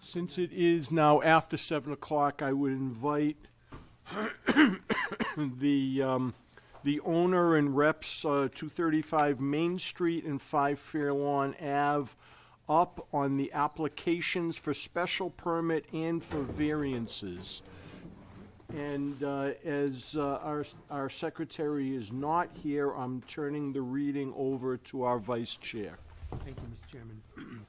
Since it is now after 7 o'clock, I would invite the owner and reps, 235 Main Street and 5 Fairlawn Ave, up on the applications for special permit and for variances. And as our secretary is not here, I'm turning the reading over to our vice chair. Thank you, Mr. Chairman.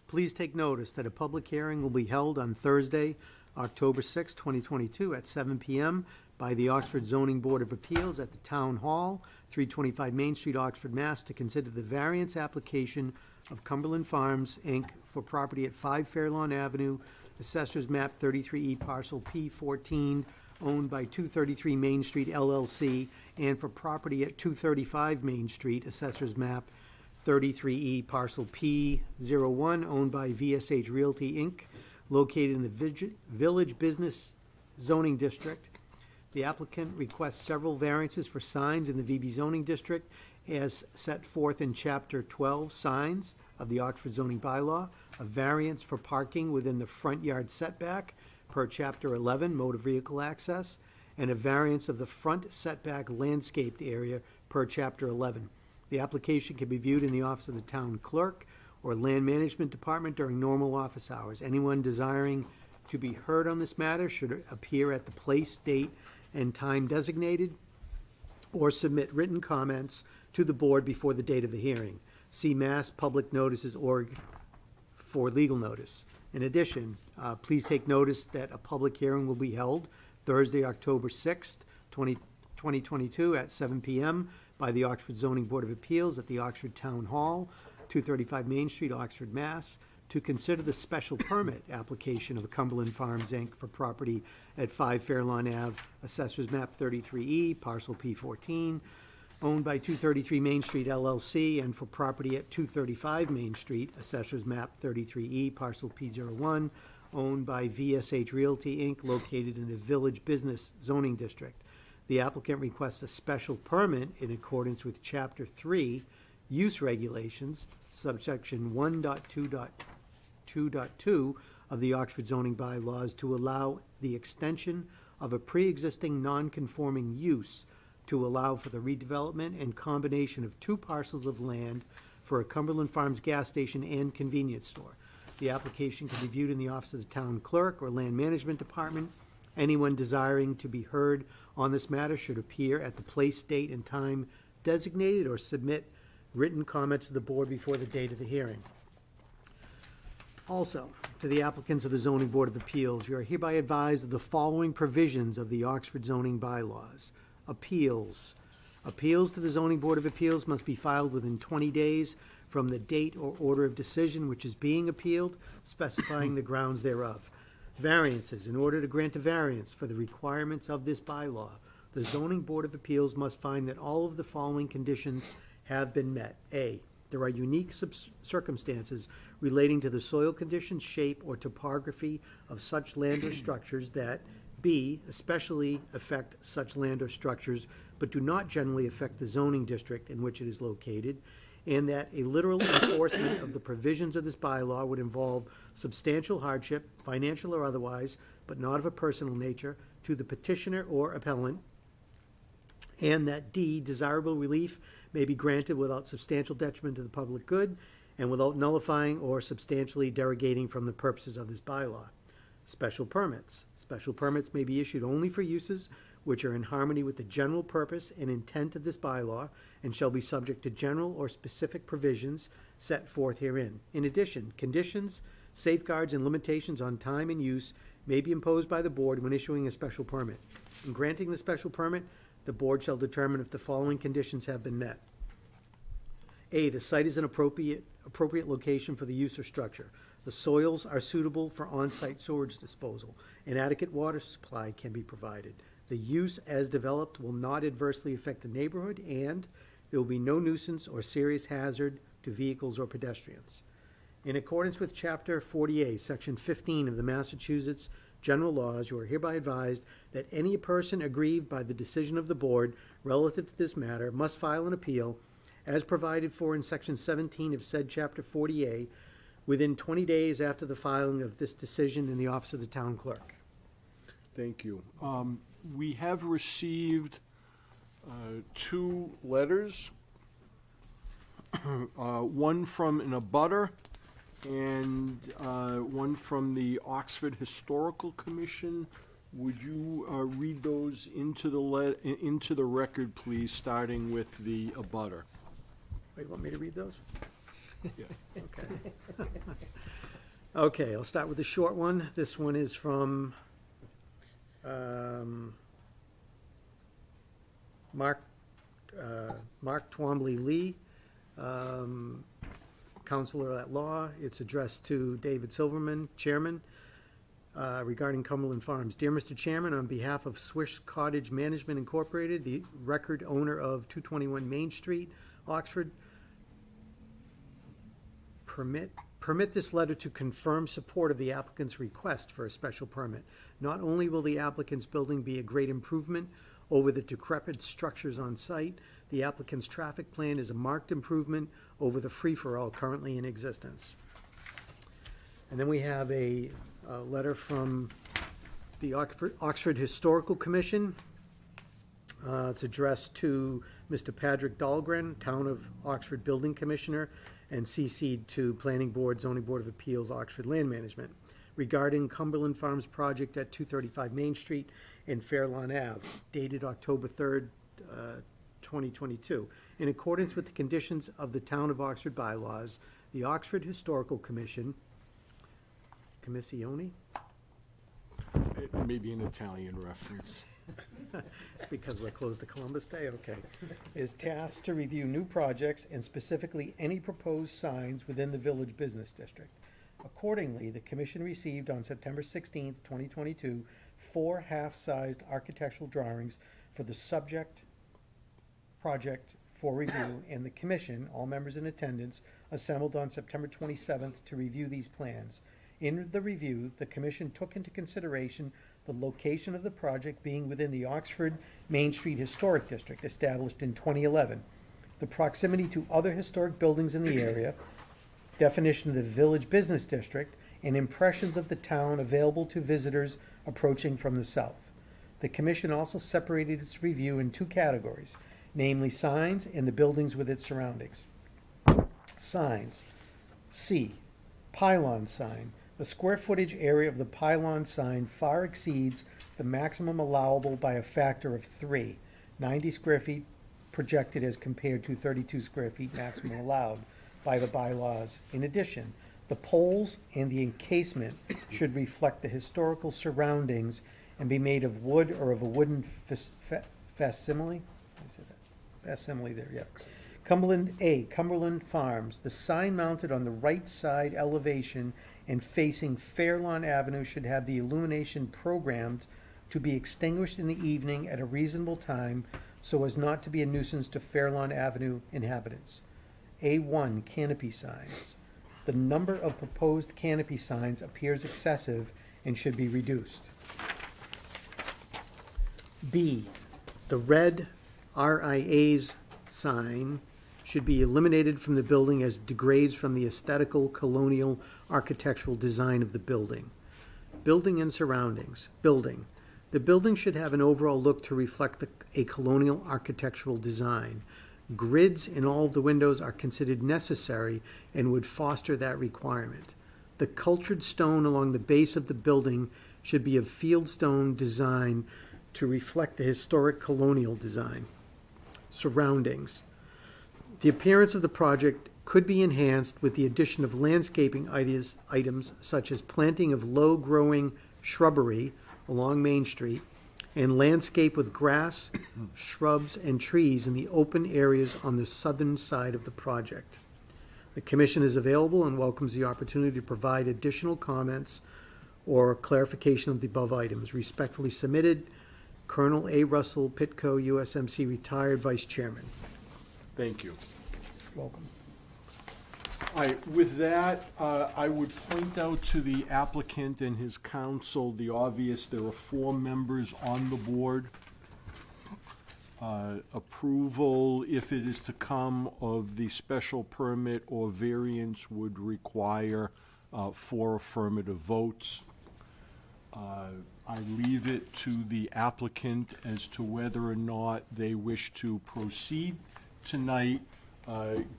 Please take notice that a public hearing will be held on Thursday, October 6, 2022 at 7 p.m. by the Oxford Zoning Board of Appeals at the Town Hall, 325 Main Street, Oxford, Mass. To consider the variance application of Cumberland Farms, Inc. for property at 5 Fairlawn Avenue, Assessors Map 33E, Parcel P14, owned by 233 Main Street, LLC, and for property at 235 Main Street, Assessors Map 33E, Parcel P01, owned by VSH Realty, Inc., located in the Village Business Zoning District. The applicant requests several variances for signs in the VB Zoning District as set forth in Chapter 12, Signs of the Oxford Zoning Bylaw, a variance for parking within the front yard setback per Chapter 11, Motor Vehicle Access, and a variance of the front setback landscaped area per Chapter 11. The application can be viewed in the office of the town clerk or land management department during normal office hours. Anyone desiring to be heard on this matter should appear at the place, date, and time designated or submit written comments to the board before the date of the hearing. See masspublicnotices.org for legal notice. In addition, please take notice that a public hearing will be held Thursday, October 6th, 2022 at 7 p.m. by the Oxford Zoning Board of Appeals at the Oxford Town Hall, 235 Main Street, Oxford, Mass. To consider the special permit application of Cumberland Farms, Inc. for property at 5 Fairlawn Ave, Assessors Map 33E, Parcel P14, owned by 233 Main Street, LLC, and for property at 235 Main Street, Assessors Map 33E, Parcel P01, owned by VSH Realty, Inc., located in the Village Business Zoning District. The applicant requests a special permit in accordance with Chapter 3, Use Regulations, subsection 1.2.2.2 of the Oxford zoning bylaws to allow the extension of a pre-existing non-conforming use to allow for the redevelopment and combination of 2 parcels of land for a Cumberland Farms gas station and convenience store. The application can be viewed in the office of the town clerk or land management department. Anyone desiring to be heard on this matter should appear at the place, date, and time designated or submit written comments to the board before the date of the hearing. Also, to the applicants of the Zoning Board of Appeals, you are hereby advised of the following provisions of the Oxford zoning bylaws. Appeals. Appeals to the Zoning Board of Appeals must be filed within 20 days from the date or order of decision which is being appealed, specifying the grounds thereof. Variances. In order to grant a variance for the requirements of this bylaw, the Zoning Board of Appeals must find that all of the following conditions have been met. A, there are unique circumstances relating to the soil conditions, shape, or topography of such land or structures that, B, especially affect such land or structures, but do not generally affect the zoning district in which it is located, and that a literal enforcement of the provisions of this bylaw would involve substantial hardship, financial or otherwise, but not of a personal nature, to the petitioner or appellant, and that D, desirable relief may be granted without substantial detriment to the public good and without nullifying or substantially derogating from the purposes of this bylaw. Special permits. Special permits may be issued only for uses which are in harmony with the general purpose and intent of this bylaw and shall be subject to general or specific provisions set forth herein. In addition, conditions, safeguards, and limitations on time and use may be imposed by the board when issuing a special permit. In granting the special permit, the board shall determine if the following conditions have been met. A, the site is an appropriate location for the use or structure. The soils are suitable for on-site sewage disposal. An adequate water supply can be provided. The use as developed will not adversely affect the neighborhood, and there will be no nuisance or serious hazard to vehicles or pedestrians. In accordance with Chapter 40A, Section 15 of the Massachusetts General Laws, you are hereby advised that any person aggrieved by the decision of the board relative to this matter must file an appeal as provided for in Section 17 of said Chapter 40A within 20 days after the filing of this decision in the office of the town clerk. Thank you. We have received 2 letters, one from an abutter and one from the Oxford Historical Commission. Would you read those into the record, please, starting with the abutter? Wait, you want me to read those? Yeah. Okay. Okay, I'll start with the short one. This one is from Mark Twombly Lee, Counselor at Law. It's addressed to David Silverman, Chairman, regarding Cumberland Farms. Dear Mr. Chairman, on behalf of Swish Cottage Management Incorporated, the record owner of 221 Main Street, Oxford, permit this letter to confirm support of the applicant's request for a special permit. Not only will the applicant's building be a great improvement over the decrepit structures on site, the applicant's traffic plan is a marked improvement over the free-for-all currently in existence. And then we have a letter from the Oxford Historical Commission. It's addressed to Mr. Patrick Dahlgren, Town of Oxford Building Commissioner, and CC'd to Planning Board, Zoning Board of Appeals, Oxford Land Management, regarding Cumberland Farms project at 235 Main Street and Fairlawn Ave, dated October 3rd, 2022. In accordance with the conditions of the Town of Oxford bylaws, the Oxford Historical Commission, Commissione? It may be an Italian reference. Because we're closed to Columbus Day, okay, is tasked to review new projects and specifically any proposed signs within the village business district. Accordingly, the commission received on September 16th, 2022, 4 half-sized architectural drawings for the subject project for review, and the commission, all members in attendance, assembled on September 27th to review these plans. In the review, the commission took into consideration the location of the project being within the Oxford Main Street Historic District, established in 2011, the proximity to other historic buildings in the area, definition of the village business district, and impressions of the town available to visitors approaching from the south. The commission also separated its review in 2 categories, namely signs and the buildings with its surroundings. Signs. C. Pylon sign. The square footage area of the pylon sign far exceeds the maximum allowable by a factor of 3, 90 square feet projected as compared to 32 square feet maximum allowed by the bylaws. In addition, the poles and the encasement should reflect the historical surroundings and be made of wood or of a wooden facsimile. I say that? Facsimile there, yeah. Cumberland Farms. The sign mounted on the right side elevation and facing Fairlawn Avenue should have the illumination programmed to be extinguished in the evening at a reasonable time so as not to be a nuisance to Fairlawn Avenue inhabitants. A1, canopy signs. The number of proposed canopy signs appears excessive and should be reduced. B, the red RIA's sign should be eliminated from the building as it degrades from the aesthetical colonial architectural design of the building. Building and surroundings. Building. The building should have an overall look to reflect a colonial architectural design. Grids in all of the windows are considered necessary and would foster that requirement. The cultured stone along the base of the building should be of fieldstone design to reflect the historic colonial design. Surroundings. The appearance of the project could be enhanced with the addition of landscaping items such as planting of low-growing shrubbery along Main Street and landscape with grass, shrubs, and trees in the open areas on the southern side of the project. The commission is available and welcomes the opportunity to provide additional comments or clarification of the above items. Respectfully submitted, Colonel A. Russell, Pitco, USMC, retired Vice Chairman. Thank you. Welcome. All right, with that, I would point out to the applicant and his counsel the obvious. There are 4 members on the board. approval, if it is to come, of the special permit or variance would require 4 affirmative votes. I leave it to the applicant as to whether or not they wish to proceed tonight,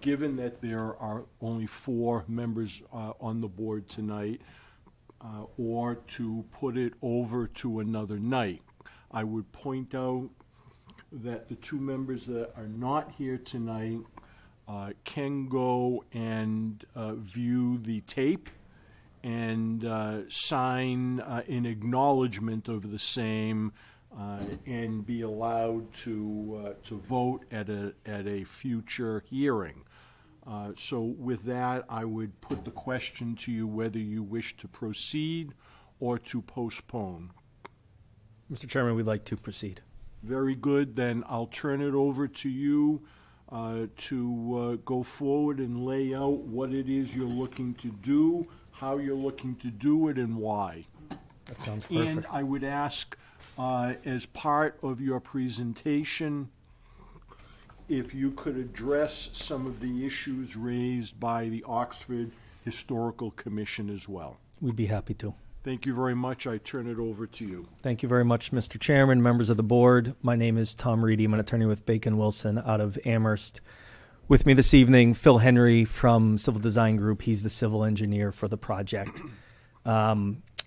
given that there are only 4 members on the board tonight, or to put it over to another night. I would point out that the 2 members that are not here tonight can go and view the tape and sign in acknowledgement of the same, and be allowed to vote at a future hearing. So with that, I would put the question to you whether you wish to proceed or to postpone. Mr. Chairman, we'd like to proceed. Very good. Then I'll turn it over to you to go forward and lay out what it is you're looking to do, how you're looking to do it, and why. That sounds perfect. And I would ask, as part of your presentation, if you could address some of the issues raised by the Oxford Historical Commission as well. We'd be happy to. Thank you very much. I turn it over to you. Thank you very much, Mr. Chairman, members of the board. My name is Tom Reedy. I'm an attorney with Bacon Wilson out of Amherst. With me this evening, Phil Henry from Civil Design Group. He's the civil engineer for the project.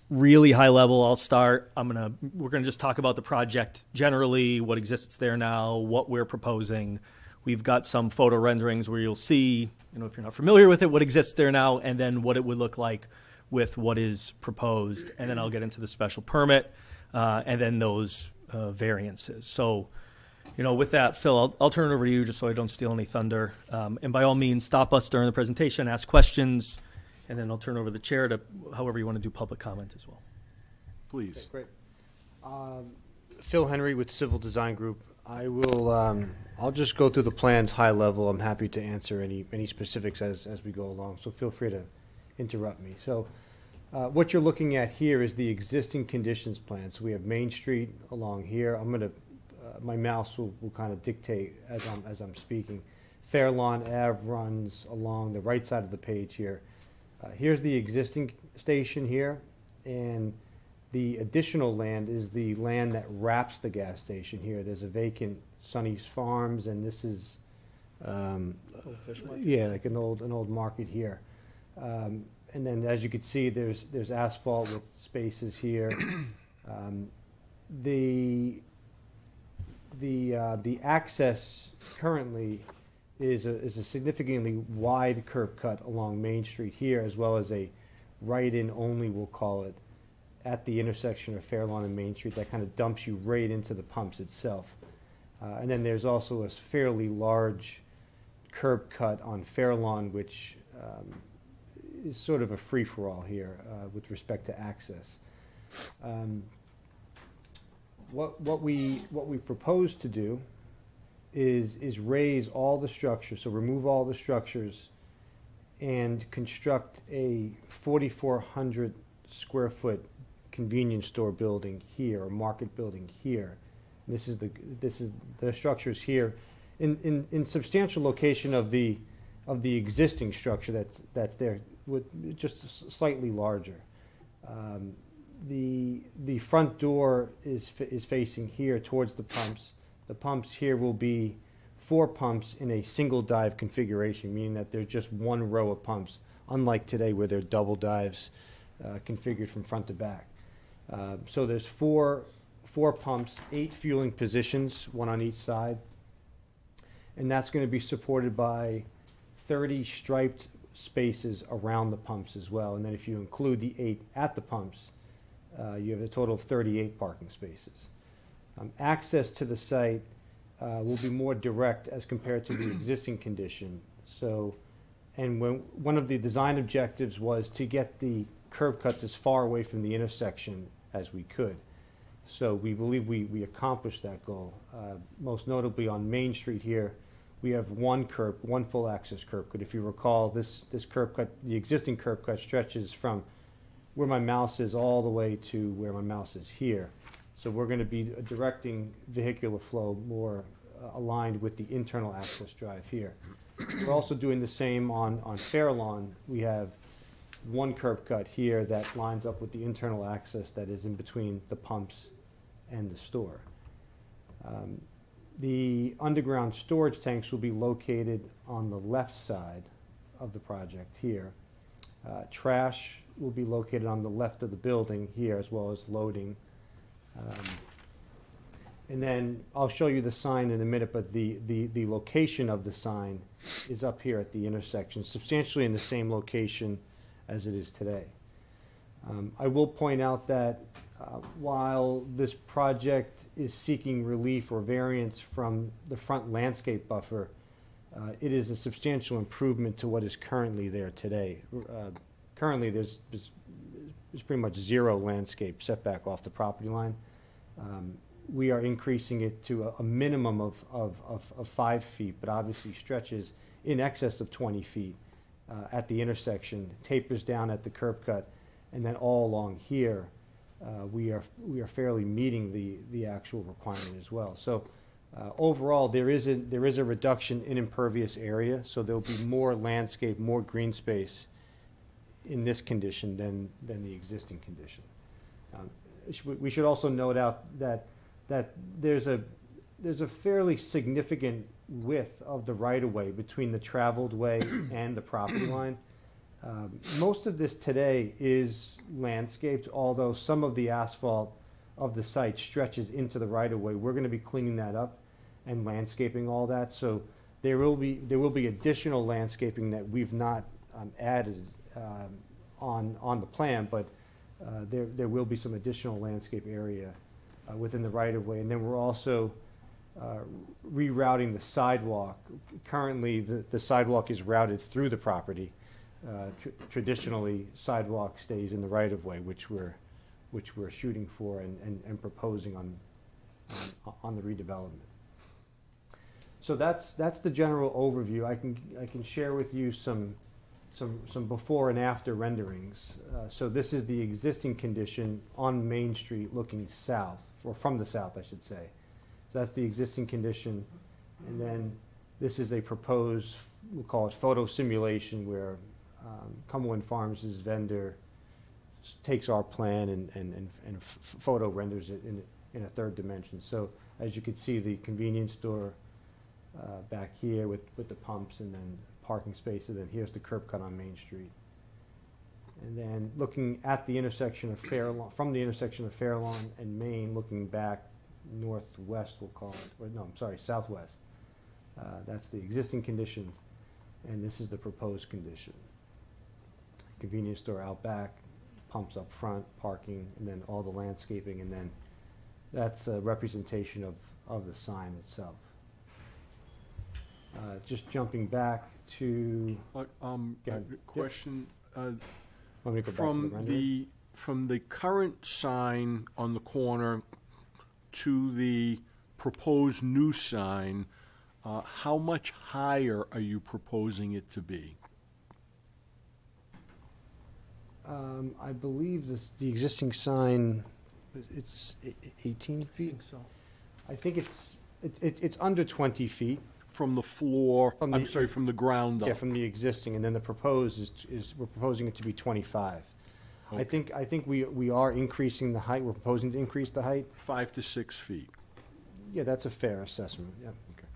Really high level, I'll start. We're gonna just talk about the project generally, what exists there now, what we're proposing. We've got some photo renderings where you'll see, if you're not familiar with it, what exists there now, and then what it would look like with what is proposed. And then I'll get into the special permit, and then those variances. So, with that, Phil, I'll turn it over to you just so I don't steal any thunder. And by all means, stop us during the presentation, ask questions, and then I'll turn over the chair to however you want to do public comment as well. Please. Okay, great. Phil Henry with Civil Design Group. I will. I'll just go through the plans high level. I'm happy to answer any specifics as we go along. So feel free to interrupt me. So what you're looking at here is the existing conditions plan. So we have Main Street along here. I'm gonna. My mouse will kind of dictate as I'm speaking. Fairlawn Ave runs along the right side of the page here. Here's the existing station here, and the additional land is the land that wraps the gas station here. There's a vacant Sonny's Farms, and this is, yeah, like an old market here. And then, as you can see, there's asphalt with spaces here. The access currently is a significantly wide curb cut along Main Street here, as well as a right-in only, we'll call it, at the intersection of Fairlawn and Main Street that kind of dumps you right into the pumps itself. And then there's also a fairly large curb cut on Fairlawn, which is sort of a free-for-all here with respect to access. What we propose to do is raise all the structures, so remove all the structures and construct a 4,400 square foot convenience store building here, or market building here. This is the structures here in substantial location of the existing structure that's there, with just slightly larger. The front door is facing here towards the pumps. The pumps here will be 4 pumps in a single dive configuration, meaning that there's just one row of pumps, unlike today where they're double dives configured from front to back. So there's four pumps, 8 fueling positions, 1 on each side, and that's going to be supported by 30 striped spaces around the pumps as well. And then if you include the 8 at the pumps, you have a total of 38 parking spaces. Access to the site will be more direct as compared to the existing condition. So, and one of the design objectives was to get the curb cuts as far away from the intersection as we could. So we believe we accomplished that goal. Most notably on Main Street here, we have one full access curb cut. If you recall, this curb cut, the existing curb cut stretches from where my mouse is all the way to where my mouse is here. So we're going to be directing vehicular flow more aligned with the internal access drive here. We're also doing the same on Fairlawn. We have one curb cut here that lines up with the internal access that is in between the pumps and the store. The underground storage tanks will be located on the left side of the project here. Trash will be located on the left of the building here, as well as loading. And then I'll show you the sign in a minute, but the location of the sign is up here at the intersection, substantially in the same location as it is today. I will point out that while this project is seeking relief or variance from the front landscape buffer, it is a substantial improvement to what is currently there today. Currently, there's pretty much zero landscape setback off the property line. We are increasing it to a minimum of 5 feet, but obviously stretches in excess of 20 feet at the intersection, tapers down at the curb cut, and then all along here, we are fairly meeting the actual requirement as well. So overall, there is a reduction in impervious area, so there'll be more landscape, more green space in this condition than the existing condition. We should also note out that there's a fairly significant width of the right-of-way between the traveled way and the property line. Most of this today is landscaped, although some of the asphalt of the site stretches into the right-of-way. We're going to be cleaning that up and landscaping all that. So there will be additional landscaping that we've not added on the plan, but there will be some additional landscape area within the right-of-way. And then we're also rerouting the sidewalk. Currently, the sidewalk is routed through the property. Traditionally, sidewalk stays in the right-of-way, which we're shooting for and proposing on the redevelopment. So that's the general overview. I can share with you some before and after renderings. So this is the existing condition on Main Street looking south, or from the south, I should say. So that's the existing condition. And then this is a proposed, we'll call it photo simulation, where Cumberland Farms' vendor takes our plan and photo renders it in a third dimension. So as you can see, the convenience store back here with the pumps, and then parking spaces, and then here's the curb cut on Main Street. And then looking at the intersection of Fairlawn, from the intersection of Fairlawn and Main, looking back northwest, we'll call it, or no, I'm sorry, southwest. That's the existing condition, and this is the proposed condition. Convenience store out back, pumps up front, parking, and then all the landscaping, and then that's a representation of the sign itself. Just jumping back to Question, Want me to go back to the rendering? from the current sign on the corner to the proposed new sign, how much higher are you proposing it to be? I believe the existing sign, it's 18 feet? I think it's under 20 feet. From the floor, From from the ground up? Yeah, from the existing, and then the proposed is we're proposing it to be 25. Okay. I think we are increasing the height. We're proposing to increase the height. 5 to 6 feet. Yeah, that's a fair assessment, yeah. Okay.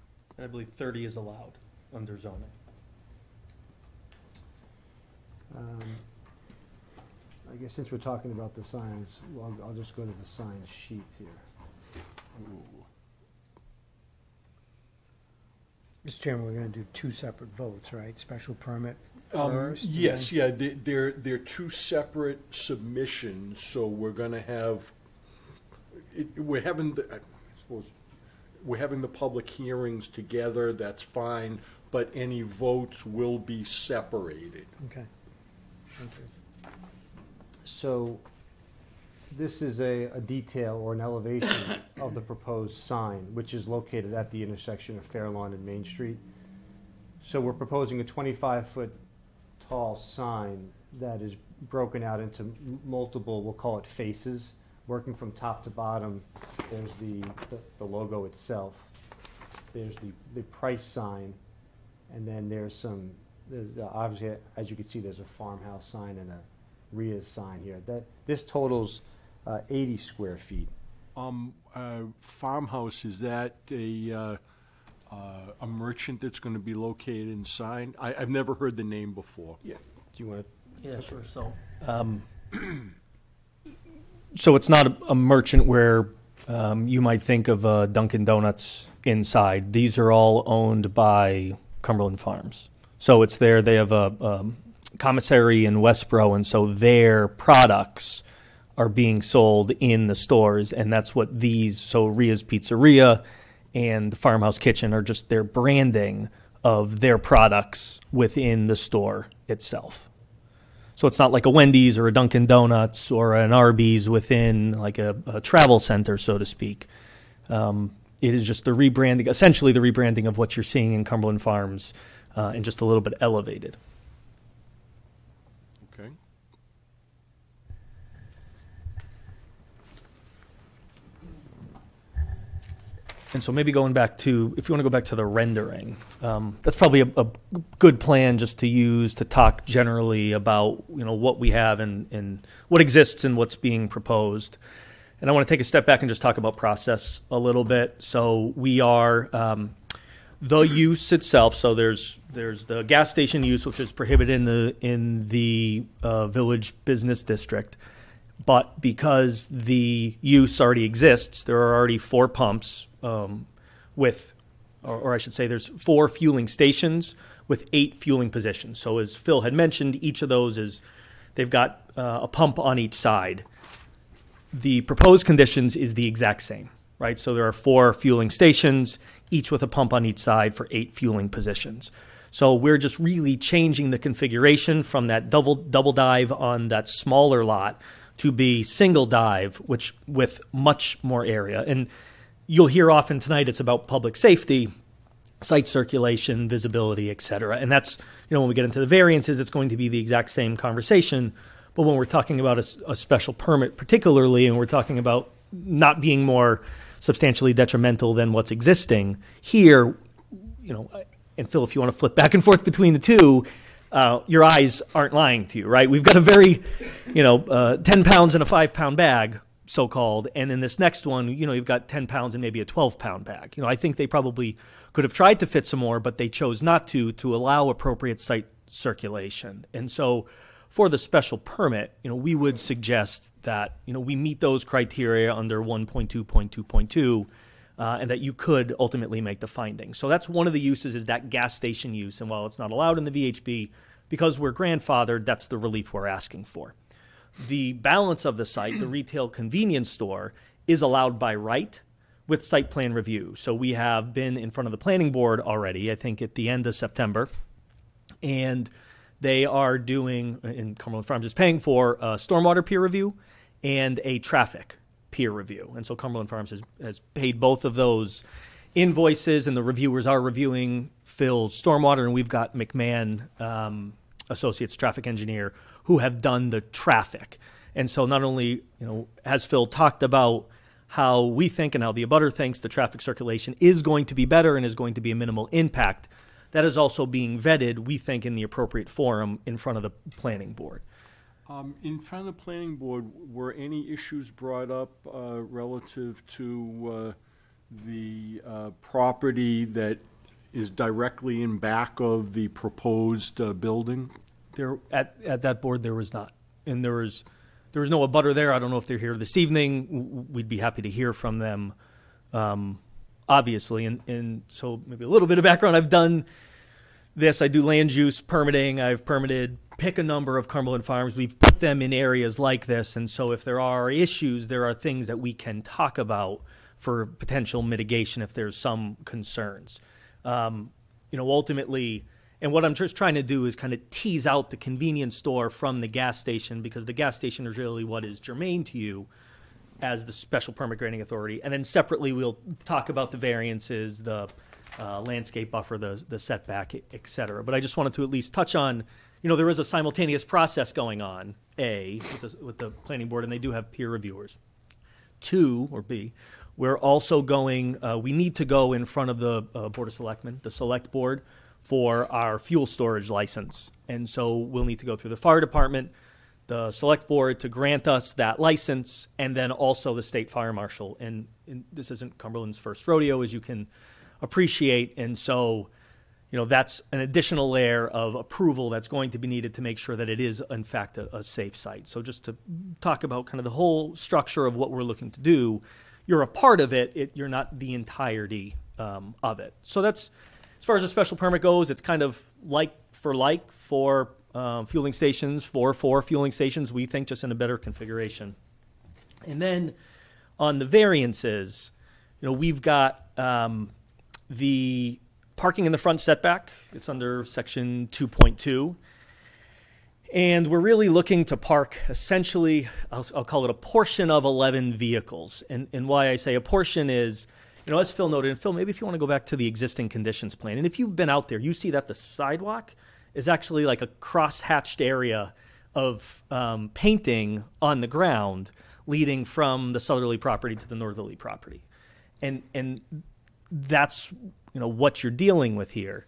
I believe 30 is allowed under zoning. I guess since we're talking about the signs, well, I'll just go to the sign sheet here. Mr. Chairman, we're going to do 2 separate votes, right? Special permit first? and Yes, then- yeah, they're 2 separate submissions, so we're gonna have, we're having the public hearings together, that's fine, but any votes will be separated. Okay. Thank you. So this is a detail or an elevation of the proposed sign, which is located at the intersection of Fairlawn and Main Street. So we're proposing a 25-foot tall sign that is broken out into multiple, we'll call it faces, working from top to bottom. There's the logo itself. there's the price sign, and then there's obviously, as you can see, there's a farmhouse sign and a RIA's sign here. This totals 80 square feet. Farmhouse, is that a merchant that's going to be located inside? I've never heard the name before. Yeah. Do you want to? Yeah, sure. So it's not a merchant where you might think of Dunkin' Donuts inside. These are all owned by Cumberland Farms. So it's there. They have a commissary in Westboro, and so their products are being sold in the stores, and that's what these, so Ria's Pizzeria and the Farmhouse Kitchen are just their branding of their products within the store itself. So it's not like a Wendy's or a Dunkin' Donuts or an Arby's within like a travel center, so to speak. It is just the rebranding, essentially the rebranding of what you're seeing in Cumberland Farms, and just a little bit elevated. Okay. And so maybe going back to, if you want to go back to the rendering, that's probably a good plan just to use to talk generally about, what we have and what exists and what's being proposed. And I want to take a step back and just talk about process a little bit. So we are, the use itself, so there's the gas station use, which is prohibited in the Village Business District. But because the use already exists, there are already 4 pumps or I should say there's 4 fueling stations with 8 fueling positions. So as Phil had mentioned, each of those they've got a pump on each side. The proposed conditions is the exact same, right? So there are 4 fueling stations, each with a pump on each side for 8 fueling positions. So we're just really changing the configuration from that double dive on that smaller lot to be single dive, which with much more area. And you'll hear often tonight it's about public safety, site circulation, visibility, et cetera. And that's, when we get into the variances, it's going to be the exact same conversation. But when we're talking about a special permit particularly, and we're talking about not being more substantially detrimental than what's existing, here, and Phil, if you want to flip back and forth between the two, your eyes aren't lying to you, right? We've got a very, 10 pounds in a 5-pound bag, so-called, and in this next one, you've got 10 pounds in maybe a 12-pound bag. I think they probably could have tried to fit some more, but they chose not to allow appropriate site circulation. And so for the special permit, we would suggest that, we meet those criteria under 1.2.2.2, and that you could ultimately make the finding. So that's one of the uses, is that gas station use. And while it's not allowed in the VHB, because we're grandfathered, that's the relief we're asking for. The balance of the site, the retail convenience store, is allowed by right with site plan review. So we have been in front of the planning board already, I think at the end of September, and they are doing, and Cumberland Farms is paying for a stormwater peer review and a traffic peer review. And so Cumberland Farms has paid both of those invoices, and the reviewers are reviewing Phil's stormwater, and we've got McMahon Associates traffic engineer who have done the traffic. And so not only, has Phil talked about how we think and how the abutter thinks the traffic circulation is going to be better and is going to be a minimal impact, that is also being vetted, we think, in the appropriate forum in front of the planning board. In front of the planning board, were any issues brought up relative to the property that is directly in back of the proposed building? There at that board there was not, and there was no abutter there. I don't know if they're here this evening. We'd be happy to hear from them, obviously. And so maybe a little bit of background. I've done this. I do land use permitting. I've permitted pick a number of Cumberland Farms. We've put them in areas like this, and so if there are issues, there are things that we can talk about for potential mitigation if there's some concerns. Ultimately, and what I'm just trying to do is kind of tease out the convenience store from the gas station, because the gas station is really what is germane to you as the special permit granting authority. And then separately, we'll talk about the variances, the landscape buffer, the setback, et cetera. But I just wanted to at least touch on, there is a simultaneous process going on, with the planning board, and they do have peer reviewers. 2, or B, we're also going, we need to go in front of the Board of Selectmen, the Select Board, for our fuel storage license. And so we'll need to go through the fire department, the Select Board to grant us that license, and then also the state fire marshal. And this isn't Cumberland's first rodeo, as you can appreciate. And so, that's an additional layer of approval that's going to be needed to make sure that it is, in fact, a safe site. So just to talk about kind of the whole structure of what we're looking to do, you're a part of it, you're not the entirety of it. So that's, as far as a special permit goes, it's kind of like for fueling stations, for fueling stations, we think, just in a better configuration. And then on the variances, we've got the parking in the front setback. It's under section 2.2. And we're really looking to park essentially, I'll call it a portion of 11 vehicles. And why I say a portion is, as Phil noted, and Phil, maybe if you want to go back to the existing conditions plan, and if you've been out there, you see that the sidewalk is actually like a cross-hatched area of painting on the ground leading from the southerly property to the northerly property. And that's, what you're dealing with here.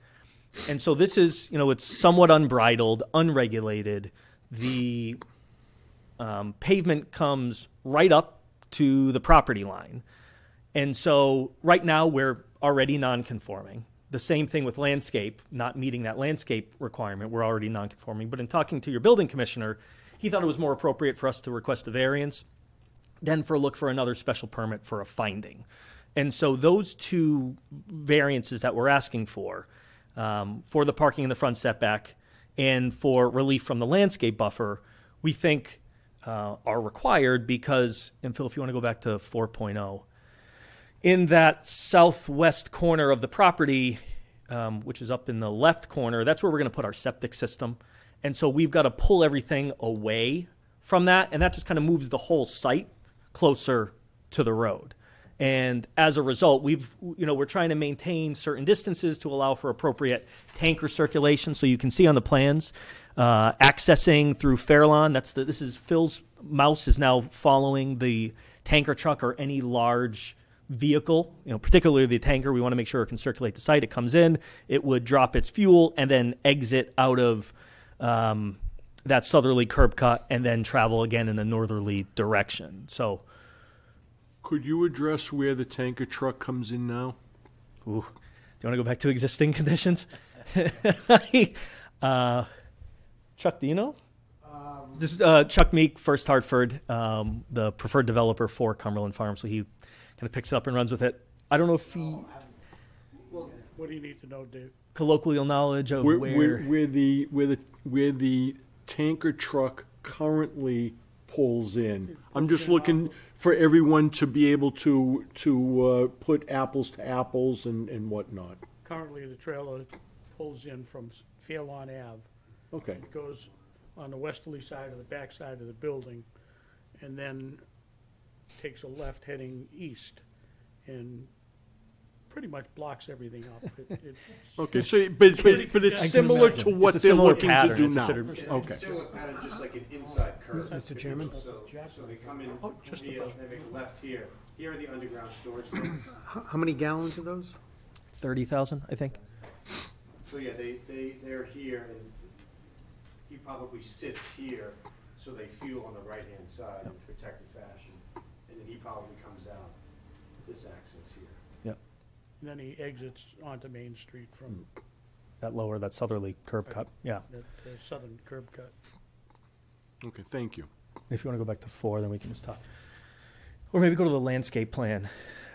And so this is, it's somewhat unbridled, unregulated. The pavement comes right up to the property line. And so right now we're already non-conforming. The same thing with landscape, not meeting that landscape requirement. We're already non-conforming. But in talking to your building commissioner, he thought it was more appropriate for us to request a variance than look for another special permit for a finding. And so those two variances that we're asking for the parking in the front setback and for relief from the landscape buffer, we think are required because, and Phil, if you want to go back to 4.0, in that southwest corner of the property, which is up in the left corner, that's where we're going to put our septic system. And so we've got to pull everything away from that, and that just kind of moves the whole site closer to the road. And as a result, we're trying to maintain certain distances to allow for appropriate tanker circulation. So you can see on the plans, accessing through Fairlawn, this is Phil's mouse is now following the tanker truck or any large vehicle, particularly the tanker. We want to make sure it can circulate the site. It comes in, it would drop its fuel and then exit out of that southerly curb cut and then travel again in a northerly direction. So, could you address where the tanker truck comes in now? Ooh. Do you want to go back to existing conditions? Chuck, do you know? This is Chuck Meek, First Hartford, the preferred developer for Cumberland Farm. So he kind of picks it up and runs with it. I don't know if he... What do you need to know, Dave? Colloquial knowledge of where the tanker truck currently pulls in. I'm just looking for everyone to be able to put apples to apples and whatnot. Currently, the trailer pulls in from Fairlawn Ave. Okay. It goes on the westerly side of the back side of the building, and then takes a left heading east, and pretty much blocks everything up. Okay, so but it's similar to what they're looking to do now. Okay. Similar pattern, just like an inside curve. Mr. Chairman? So they come in just here, about. they make a left here. Here are the underground storage tanks. How many gallons are those? 30,000, I think. So yeah, they're here, and he probably sits here, so they fuel on the right-hand side in a protected fashion. And then he probably comes out this access here. And then he exits onto Main Street from That southerly curb cut. Yeah. that southern curb cut. Okay, thank you. If you want to go back to 4, then we can just talk. Or maybe go to the landscape plan.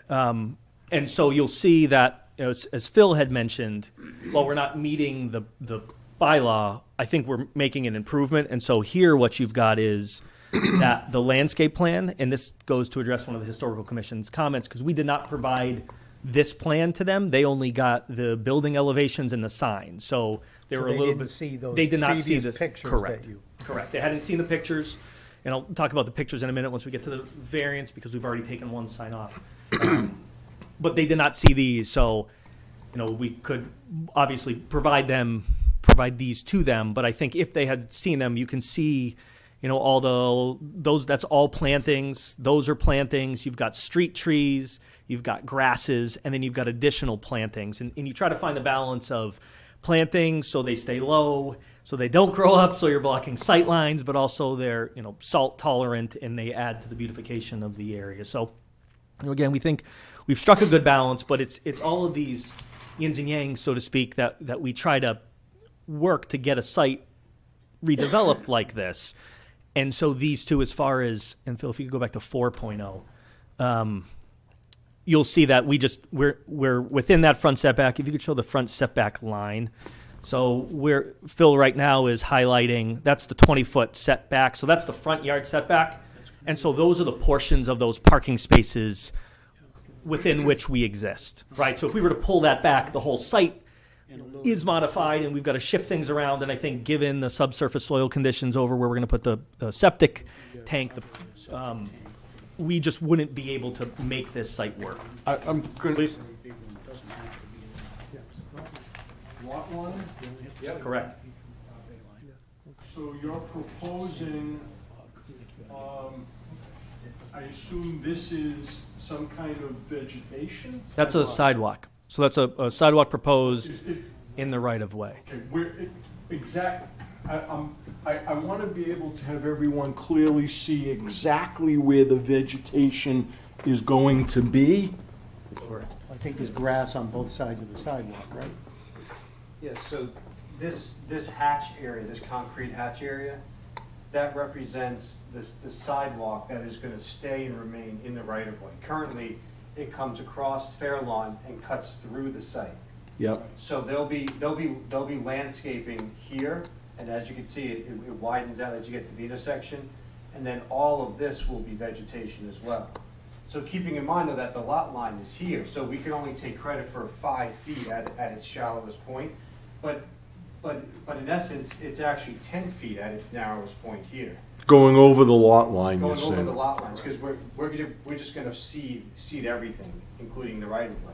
And so you'll see that, as Phil had mentioned, while we're not meeting the bylaw, I think we're making an improvement. And so here what you've got is that the landscape plan, and this goes to address one of the Historical Commission's comments, because we did not provide this plan to them. They only got the building elevations and the sign. So they were a little bit... They did not see this. Pictures Correct. Correct. They hadn't seen the pictures. And I'll talk about the pictures in a minute once we get to the variance, because we've already taken one sign off. But they did not see these, so we could obviously provide these to them. But I think if they had seen them, you can see, that's all plantings. Those are plantings. You've got street trees, you've got grasses, and then you've got additional plantings. And you try to find the balance of plantings so they stay low, so they don't grow up, so you're blocking sight lines, but also they're, salt tolerant and they add to the beautification of the area. So, again, we think we've struck a good balance, but it's all of these yins and yangs, so to speak, that we try to work to get a site redeveloped like this. And so these two, as far as, and Phil, if you could go back to 4.0, you'll see that we're within that front setback. If you could show the front setback line. So Phil right now is highlighting, that's the 20-foot setback. So that's the front yard setback. And so those are the portions of those parking spaces within which we exist, right? So if we were to pull that back, the whole site is modified, and we've got to shift things around. And I think given the subsurface soil conditions over where we're going to put the septic tank, we just wouldn't be able to make this site work. I'm going Please. Lot line? Yep, correct. So you're proposing, I assume this is some kind of vegetation? That's a sidewalk. So that's a sidewalk proposed in the right-of-way. Okay, I want to be able to have everyone clearly see exactly where the vegetation is going to be. I think there's grass on both sides of the sidewalk, right? Yeah, so this hatch area, this concrete hatch area, that represents the sidewalk that is going to stay and remain in the right-of-way. Currently, it comes across Fairlawn and cuts through the site. Yep. So there'll be landscaping here, and as you can see, it widens out as you get to the intersection, and then all of this will be vegetation as well. So keeping in mind though that the lot line is here, so we can only take credit for 5 feet at its shallowest point, but in essence, it's actually 10 feet at its narrowest point here. Going over the lot line, you're Going over saying? the lot lines, because we're just gonna seed everything, including the right of way.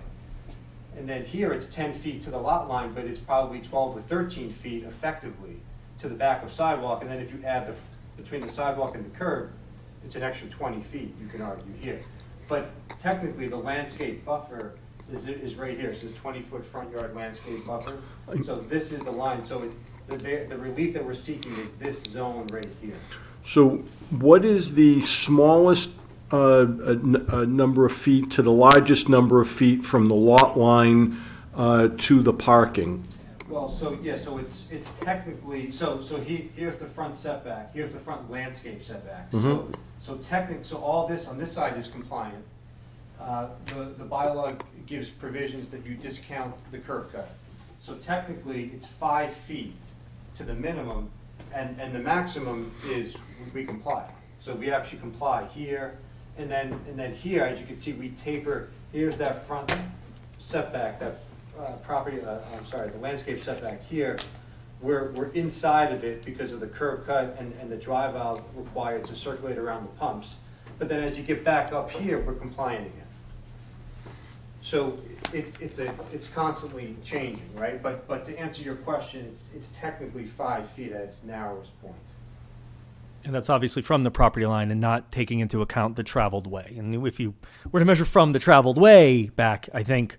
And then here, it's 10 feet to the lot line, but it's probably 12 or 13 feet effectively to the back of sidewalk, and then if you add between the sidewalk and the curb, it's an extra 20 feet, you can argue here. But technically, the landscape buffer is right here. It says 20-foot front yard landscape buffer. So this is the line. So the relief that we're seeking is this zone right here. So what is the smallest number of feet to the largest number of feet from the lot line to the parking? Well, so yeah, so it's technically, here's the front setback, here's the front landscape setback. Mhm. So all this on this side is compliant. The bylaw gives provisions that you discount the curb cut. So technically, it's 5 feet to the minimum, and the maximum is we comply. So we actually comply here, and then here, as you can see, we taper. Here's that front setback, that the landscape setback here. We're inside of it because of the curb cut and the dry valve required to circulate around the pumps. But then as you get back up here, we're compliant again. So it's constantly changing, right? But to answer your question, it's technically 5 feet at its narrowest point. And that's obviously from the property line and not taking into account the traveled way. And if you were to measure from the traveled way back, I think,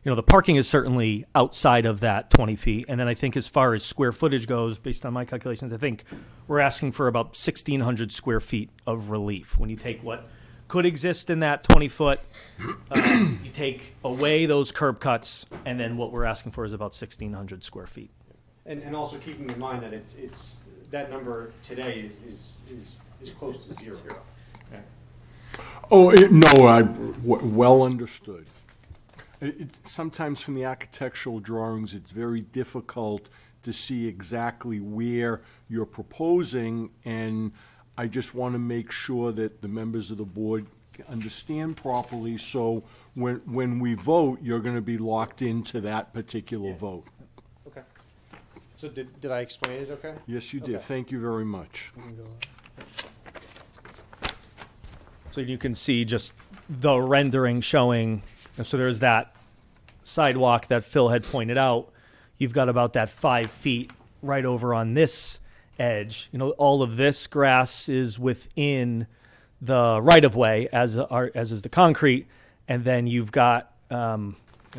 the parking is certainly outside of that 20 feet. And then I think as far as square footage goes, based on my calculations, I think we're asking for about 1,600 square feet of relief. When you take what could exist in that 20-foot, you take away those curb cuts, and then what we're asking for is about 1,600 square feet. And also keeping in mind that it's that number today is close to zero. Oh, no, well understood. Sometimes from the architectural drawings, it's very difficult to see exactly where you're proposing, and I just want to make sure that the members of the board understand properly, so when we vote, you're going to be locked into that particular vote. Okay. So did I explain it okay? Yes, you did. Okay. Thank you very much. So you can see just the rendering showing, so there's that sidewalk that Phil had pointed out. You've got about that 5 feet right over on this edge. You know, all of this grass is within the right-of-way, as is the concrete, and then you've got, you know,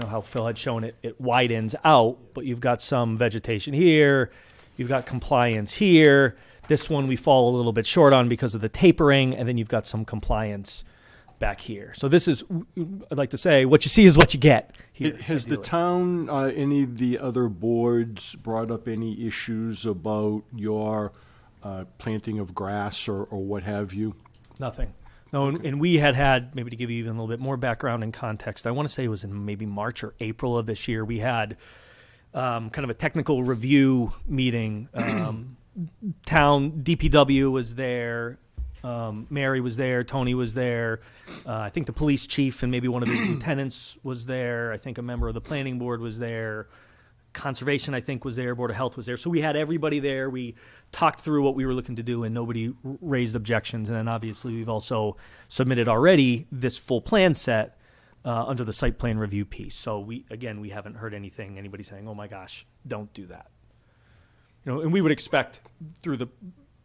how Phil had shown it, it widens out, but you've got some vegetation here, you've got compliance here. This one we fall a little bit short on because of the tapering, and then you've got some compliance back here. So this is, I'd like to say, what you see is what you get here. Has the town, any of the other boards brought up any issues about your planting of grass or what have you? Nothing. No, and we had, maybe to give you even a little bit more background and context, I want to say it was in maybe March or April of this year, we had kind of a technical review meeting. Town DPW was there, Mary was there, Tony was there, I think the police chief and maybe one of his lieutenants was there, I think a member of the planning board was there, conservation I think was there, Board of Health was there. So we had everybody there. We talked through what we were looking to do and nobody raised objections. And then obviously we've also submitted already this full plan set under the site plan review piece. So we haven't heard anything, anybody saying, oh my gosh, don't do that. You know, and we would expect through the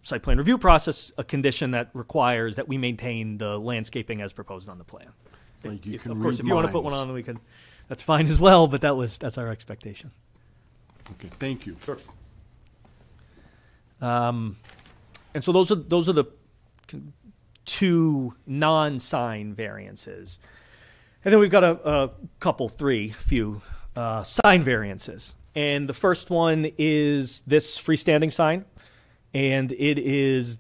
site plan review process a condition that requires that we maintain the landscaping as proposed on the plan. Like you can of course, read if you want to put one minds. on, we can. That's fine as well. But that's our expectation. Okay, thank you. Sure. And so those are the two non-sign variances, and then we've got a few sign variances. And the first one is this freestanding sign, and it is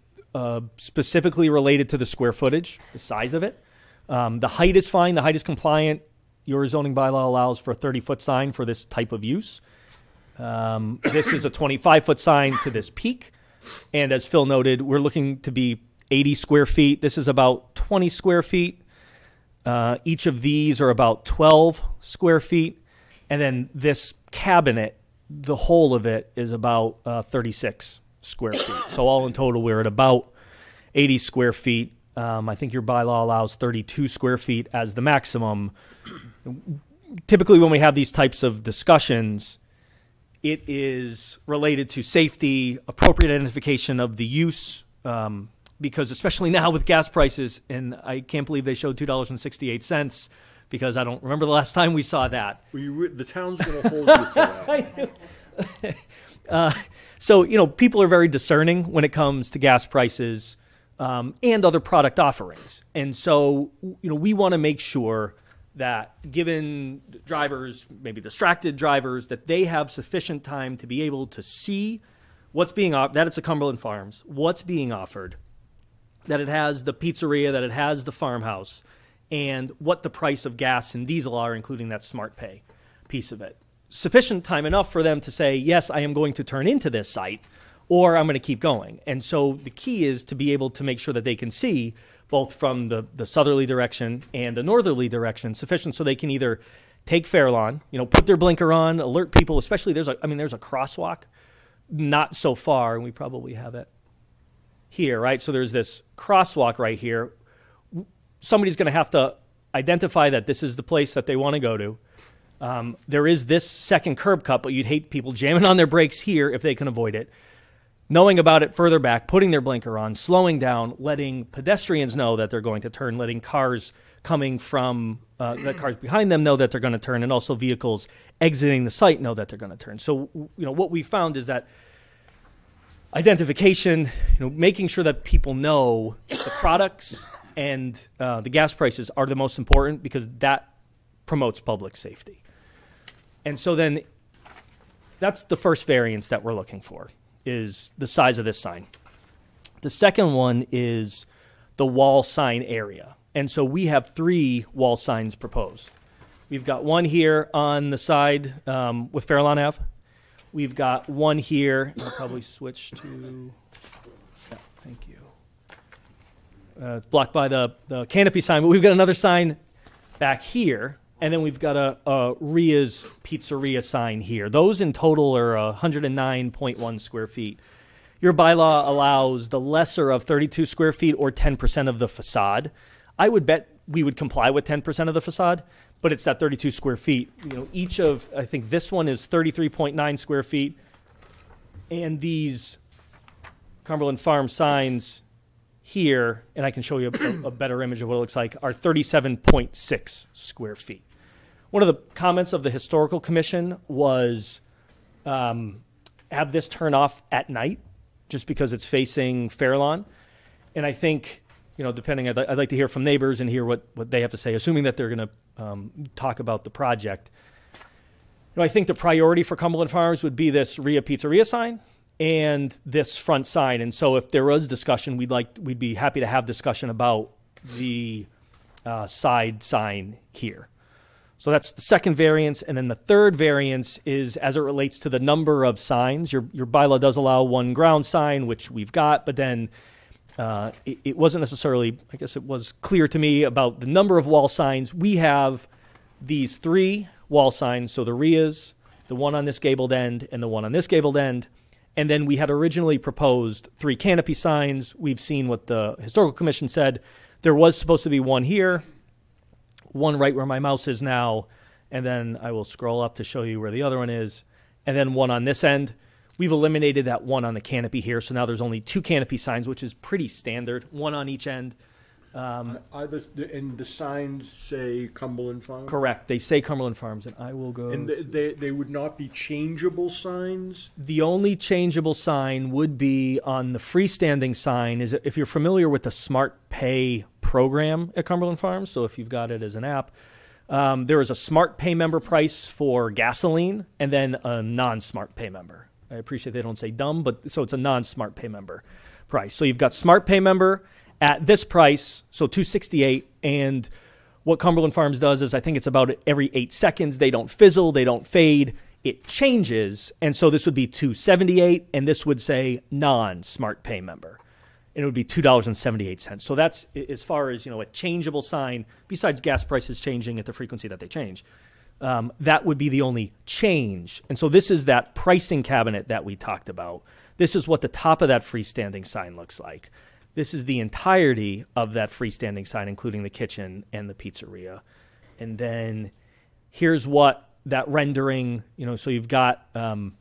specifically related to the square footage, the size of it. The height is fine. The height is compliant. Your zoning bylaw allows for a 30-foot sign for this type of use. This is a 25-foot sign to this peak. And as Phil noted, we're looking to be 80 square feet. This is about 20 square feet. Each of these are about 12 square feet. And then this cabinet, the whole of it is about 36 square feet. So all in total, we're at about 80 square feet. I think your bylaw allows 32 square feet as the maximum. Typically, when we have these types of discussions, it is related to safety, appropriate identification of the use, because especially now with gas prices, and I can't believe they showed $2.68 because I don't remember the last time we saw that. Well, the town's going to hold you to that. So, you know, people are very discerning when it comes to gas prices and other product offerings. And so, you know, we want to make sure that given drivers, maybe distracted drivers, that they have sufficient time to be able to see what's being offered, that it's a Cumberland Farms, what's being offered, that it has the pizzeria, that it has the farmhouse, and what the price of gas and diesel are, including that smart pay piece of it. Sufficient time enough for them to say, yes, I am going to turn into this site, or I'm going to keep going. And so the key is to be able to make sure that they can see both from the southerly direction and the northerly direction, sufficient so they can either take Fairlawn, you know, put their blinker on, alert people, especially there's a crosswalk not so far, and we probably have it here, right? So there's this crosswalk right here. Somebody's going to have to identify that this is the place that they want to go to. There is this second curb cut, but you'd hate people jamming on their brakes here if they can avoid it. Knowing about it further back, putting their blinker on, slowing down, letting pedestrians know that they're going to turn, letting cars coming from, the cars behind them know that they're going to turn, and also vehicles exiting the site know that they're going to turn. So, you know, what we found is that identification, you know, making sure that people know the products and the gas prices are the most important because that promotes public safety. And so then that's the first variance that we're looking for, is the size of this sign. The second one is the wall sign area. And so we have 3 wall signs proposed. We've got one here on the side with Fairlawn Ave. We've got one here. I'll probably switch to, yeah, thank you. Blocked by the Canopy sign, but we've got another sign back here. And then we've got a Ria's Pizzeria sign here. Those in total are 109.1 square feet. Your bylaw allows the lesser of 32 square feet or 10% of the facade. I would bet we would comply with 10% of the facade, but it's that 32 square feet. You know, each of, I think this one is 33.9 square feet, and these Cumberland Farm signs here, and I can show you a better image of what it looks like, are 37.6 square feet. One of the comments of the Historical Commission was have this turn off at night just because it's facing Fairlawn. And I think, depending, I'd like to hear from neighbors and hear what they have to say, assuming that they're going to talk about the project. I think the priority for Cumberland Farms would be this Ria Pizzeria sign and this front sign. And so if there was discussion, we'd be happy to have discussion about the side sign here. So that's the second variance. And then the third variance is as it relates to the number of signs. Your bylaw does allow one ground sign, which we've got, but then it wasn't necessarily, I guess it was clear to me about the number of wall signs. We have these 3 wall signs, so the Rias, the one on this gabled end, and the one on this gabled end. And then we had originally proposed 3 canopy signs. We've seen what the Historical Commission said. There was supposed to be one here, one right where my mouse is now, and then I will scroll up to show you where the other one is, and then one on this end. We've eliminated that one on the canopy here, so now there's only 2 canopy signs, which is pretty standard, one on each end. And the signs say Cumberland Farms? Correct. They say Cumberland Farms, and I will go. And they would not be changeable signs? The only changeable sign would be on the freestanding sign. Is if you're familiar with the Smart Pay program at Cumberland Farms, so if you've got it as an app, there is a Smart Pay member price for gasoline and then a non-Smart Pay member. I appreciate they don't say dumb, but so it's a non-Smart Pay member price. So you've got Smart Pay member at this price, so $268, and what Cumberland Farms does is I think it's about every 8 seconds. They don't fizzle, they don't fade. It changes, and so this would be $278, and this would say non-Smart Pay member, and it would be $2.78. So that's as far as a changeable sign. Besides gas prices changing at the frequency that they change, that would be the only change. And so this is that pricing cabinet that we talked about. This is what the top of that freestanding sign looks like. This is the entirety of that freestanding sign, including the kitchen and the pizzeria. And then here's what that rendering, so you've got, to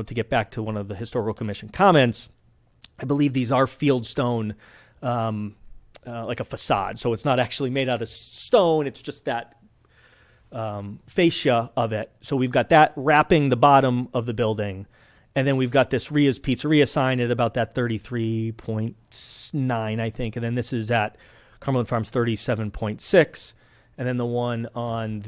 get back to one of the Historical Commission comments, I believe these are fieldstone, like a facade. So it's not actually made out of stone. It's just that fascia of it. So we've got that wrapping the bottom of the building. And then we've got this Ria's Pizzeria sign at about that 33.9, I think. And then this is at Cumberland Farms 37.6. And then the one on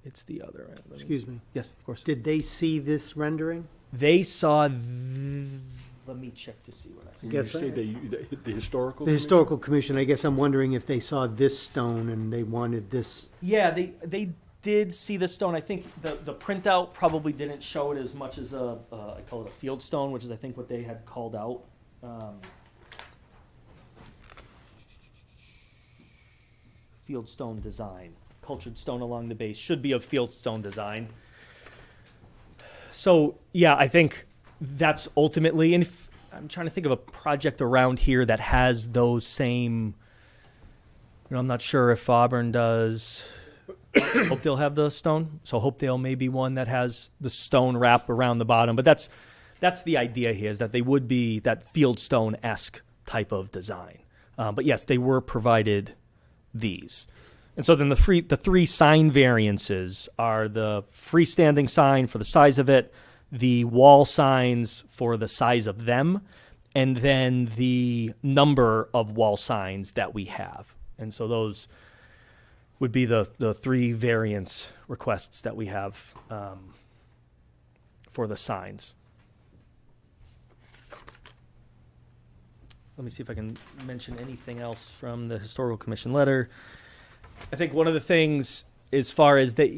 it's the other end. Excuse me. Yes, of course. Did they see this rendering? They saw, let me check to see what I see. Guess The Historical The Historical Commission, I guess I'm wondering if they saw this stone and they wanted this. Yeah, they did see the stone. I think the printout probably didn't show it as much as I call it a field stone, which is I think what they had called out. Field stone design. Cultured stone along the base should be a field stone design. So yeah, I think that's ultimately, and I'm trying to think of a project around here that has those same, I'm not sure if Auburn does. Hopedale have the stone, so Hopedale may be one that has the stone wrap around the bottom. But that's the idea here, is that they would be that fieldstone-esque type of design. But yes, they were provided these. And so then the 3 sign variances are the freestanding sign for the size of it, the wall signs for the size of them, and then the number of wall signs that we have. And so those would be the 3 variance requests that we have for the signs. Let me see if I can mention anything else from the Historical Commission letter. I think one of the things, as far as the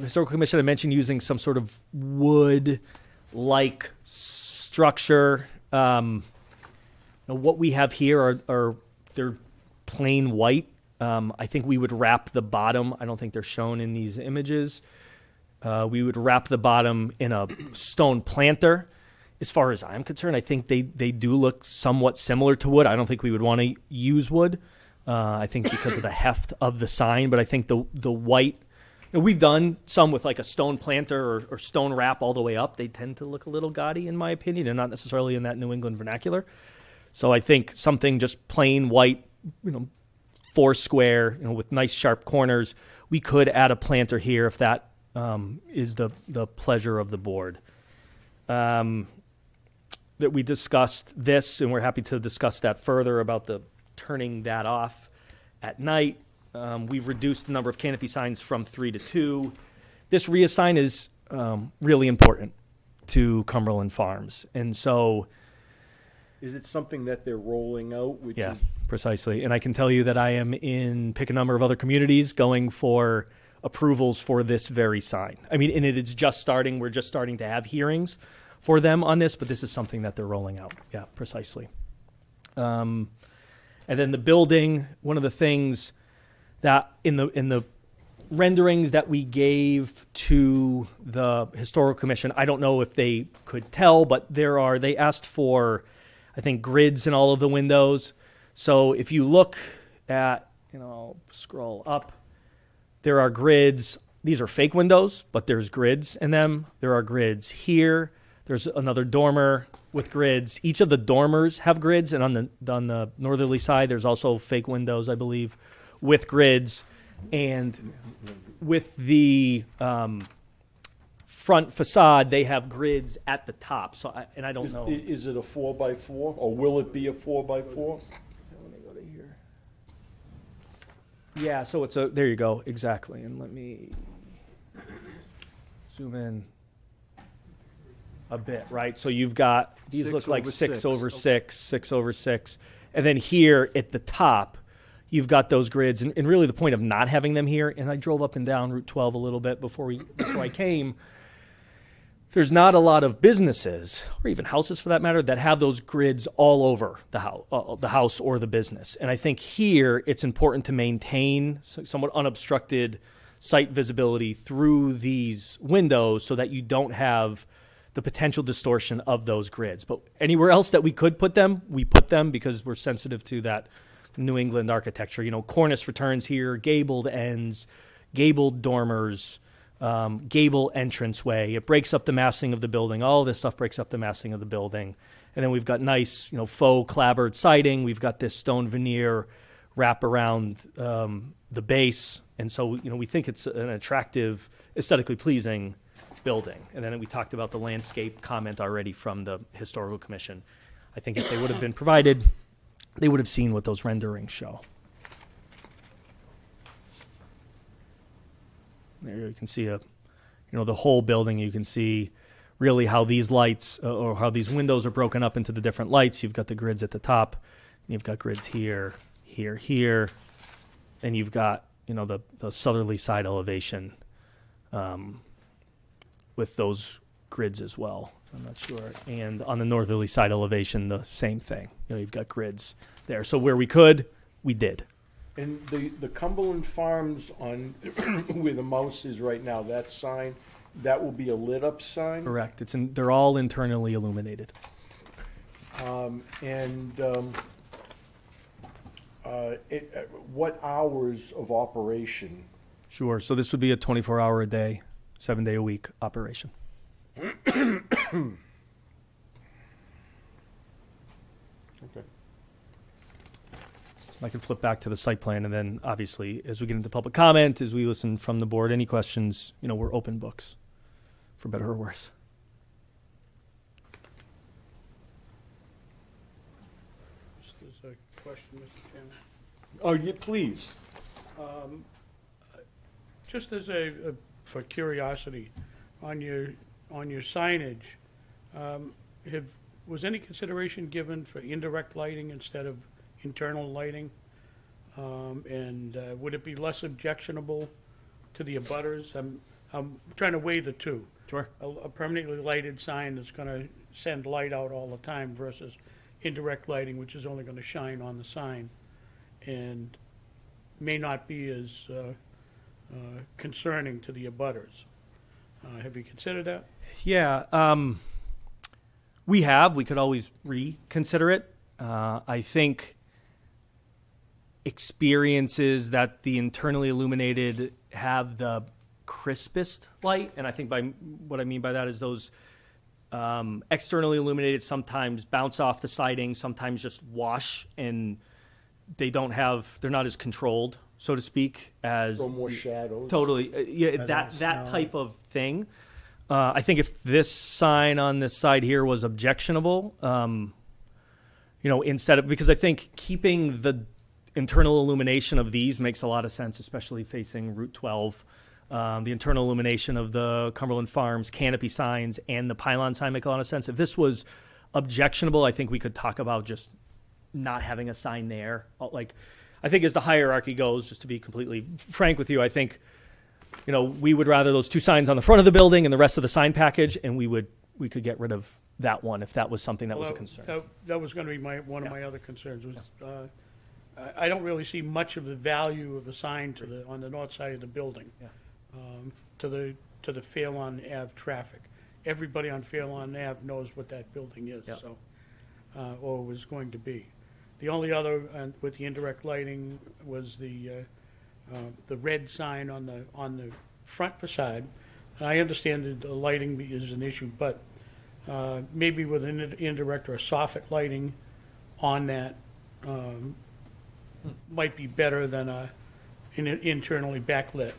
Historical Commission had mentioned using some sort of wood-like structure. What we have here are they're plain white. I think we would wrap the bottom. I don't think they're shown in these images. We would wrap the bottom in a stone planter. As far as I'm concerned, I think they do look somewhat similar to wood. I don't think we would want to use wood. I think because of the heft of the sign, but I think the white And we've done some with like a stone planter or stone wrap all the way up. They tend to look a little gaudy, in my opinion, and not necessarily in that New England vernacular. So I think something just plain white, four square, with nice sharp corners. We could add a planter here if that is the pleasure of the board. That we discussed this, and we're happy to discuss that further about the turning that off at night. We've reduced the number of canopy signs from 3 to 2. This reassign is really important to Cumberland Farms. And so... Is it something that they're rolling out? Yeah, precisely. And I can tell you that I am pick a number of other communities going for approvals for this very sign. I mean, and it's just starting. We're just starting to have hearings for them on this, but this is something that they're rolling out. Yeah, precisely. And then the building, one of the things that in the renderings that we gave to the Historical Commission, I don't know if they could tell, but they asked for, I think, grids in all of the windows. So if you look at, I'll scroll up, there are grids. These are fake windows, but there's grids in them. There are grids here. There's another dormer with grids. Each of the dormers have grids, and on the northerly side, there's also fake windows, I believe, with grids. And with the front facade, they have grids at the top. So, I don't know. Is it a 4x4, or will it be a 4x4? Let me go to here. Yeah, so there you go, exactly. And let me zoom in a bit, right? So you've got, these look like 6 over 6, 6 over 6. And then here at the top, you've got those grids, and really the point of not having them here, and I drove up and down Route 12 a little bit before I came, there's not a lot of businesses, or even houses for that matter, that have those grids all over the house or the business. And I think here it's important to maintain somewhat unobstructed sight visibility through these windows so that you don't have the potential distortion of those grids. But anywhere else that we could put them, we put them because we're sensitive to that New England architecture. Cornice returns here, gabled ends, gabled dormers, gable entranceway. It breaks up the massing of the building. All this stuff breaks up the massing of the building. And then we've got nice, faux clapboard siding. We've got this stone veneer wrap around the base. And so, we think it's an attractive, aesthetically pleasing building. And then we talked about the landscape comment already from the Historical Commission. I think if they would have been provided, they would have seen what those renderings show. There you can see the whole building. You can see really how these lights or how these windows are broken up into the different lights. You've got the grids at the top, and you've got grids here, here, here, and you've got the southerly side elevation with those grids as well. I'm not sure. And on the northerly side elevation, the same thing. You've got grids there. So where we could, we did. And the Cumberland Farms on where the mouse is right now, that sign, that will be a lit up sign? Correct. They're all internally illuminated. What hours of operation? Sure. So this would be a 24-hour a day, 7-day a week operation. Okay. I can flip back to the site plan, and then obviously, as we get into public comment, as we listen from the board, any questions, we're open books, for better or worse. There's a question, Mr. Chairman. Oh, yeah, please. Just as for curiosity, on your signage, was any consideration given for indirect lighting instead of internal lighting? Would it be less objectionable to the abutters? I'm trying to weigh the two. Sure. A permanently lighted sign that's going to send light out all the time versus indirect lighting, which is only going to shine on the sign and may not be as concerning to the abutters. Have you considered that? Yeah, we have. We could always reconsider it. I think experiences that the internally illuminated have the crispest light. And I think by what I mean by that is those externally illuminated sometimes bounce off the siding, sometimes just wash, and they're not as controlled, so to speak, as Throw more shadows. totally that type of thing. I think if this sign on this side here was objectionable, instead of, because I think keeping the internal illumination of these makes a lot of sense, especially facing Route 12. The internal illumination of the Cumberland Farms canopy signs and the pylon sign make a lot of sense. If this was objectionable, I think we could talk about just not having a sign there. Like, I think as the hierarchy goes, just to be completely frank with you, I think, we would rather those two signs on the front of the building and the rest of the sign package, and we could get rid of that one if that was something that was a concern. That was going to be one of my other concerns. Was I don't really see much of the value of the sign on the north side of the building. Yeah. To the Fairlawn Ave traffic. Everybody on Fairlawn Ave knows what that building is, Yep. or was going to be. The only other with the indirect lighting was the red sign on the front facade. And I understand that the lighting is an issue, but maybe with an indirect or a soffit lighting on that might be better than an internally backlit.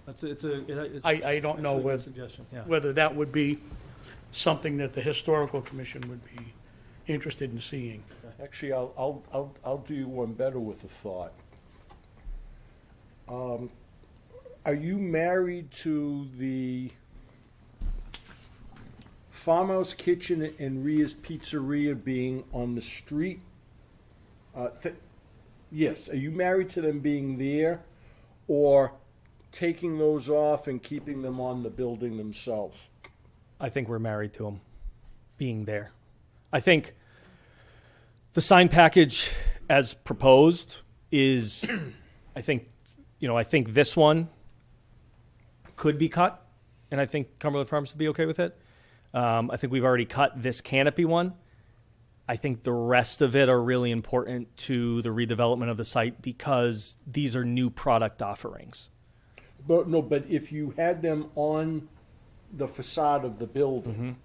I don't know whether that would be something that the historical commission would be interested in seeing. Actually, I'll do you one better with a thought. Are you married to the Farmhouse Kitchen and Ria's Pizzeria being on the street? Yes, are you married to them being there, or taking those off and keeping them on the building themselves? I think we're married to them being there. I think the sign package as proposed is, I think this one could be cut, and I think Cumberland Farms would be okay with it. I think we've already cut this canopy one. I think the rest of it are really important to the redevelopment of the site because these are new product offerings. But if you had them on the facade of the building.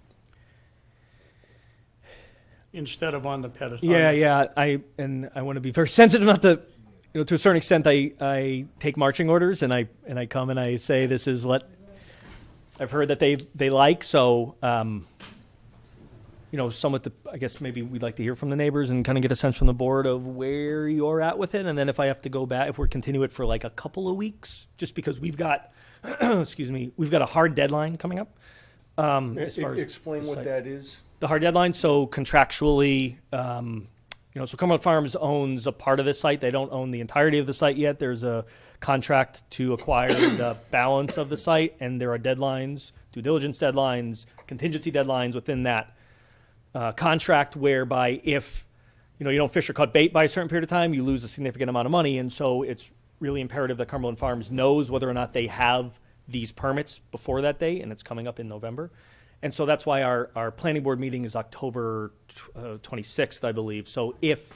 Instead of on the pedestal. Yeah. I want to be very sensitive about to a certain extent, I take marching orders and I come and I say this is what I've heard that they like. So, I guess maybe we'd like to hear from the neighbors and kind of get a sense from the board of where you're at with it. And then if I have to go back, if we're continue it for like a couple of weeks, just because we've got, we've got a hard deadline coming up. As far as explain what that is. The hard deadline. So contractually, so Cumberland Farms owns a part of the site. They don't own the entirety of the site yet. There's a contract to acquire the balance of the site, and there are deadlines, due diligence deadlines, contingency deadlines within that contract, whereby if you don't fish or cut bait by a certain period of time, you lose a significant amount of money. And so it's really imperative that Cumberland Farms knows whether or not they have these permits before that date, and it's coming up in November. And so that's why our planning board meeting is October 26th, I believe. So if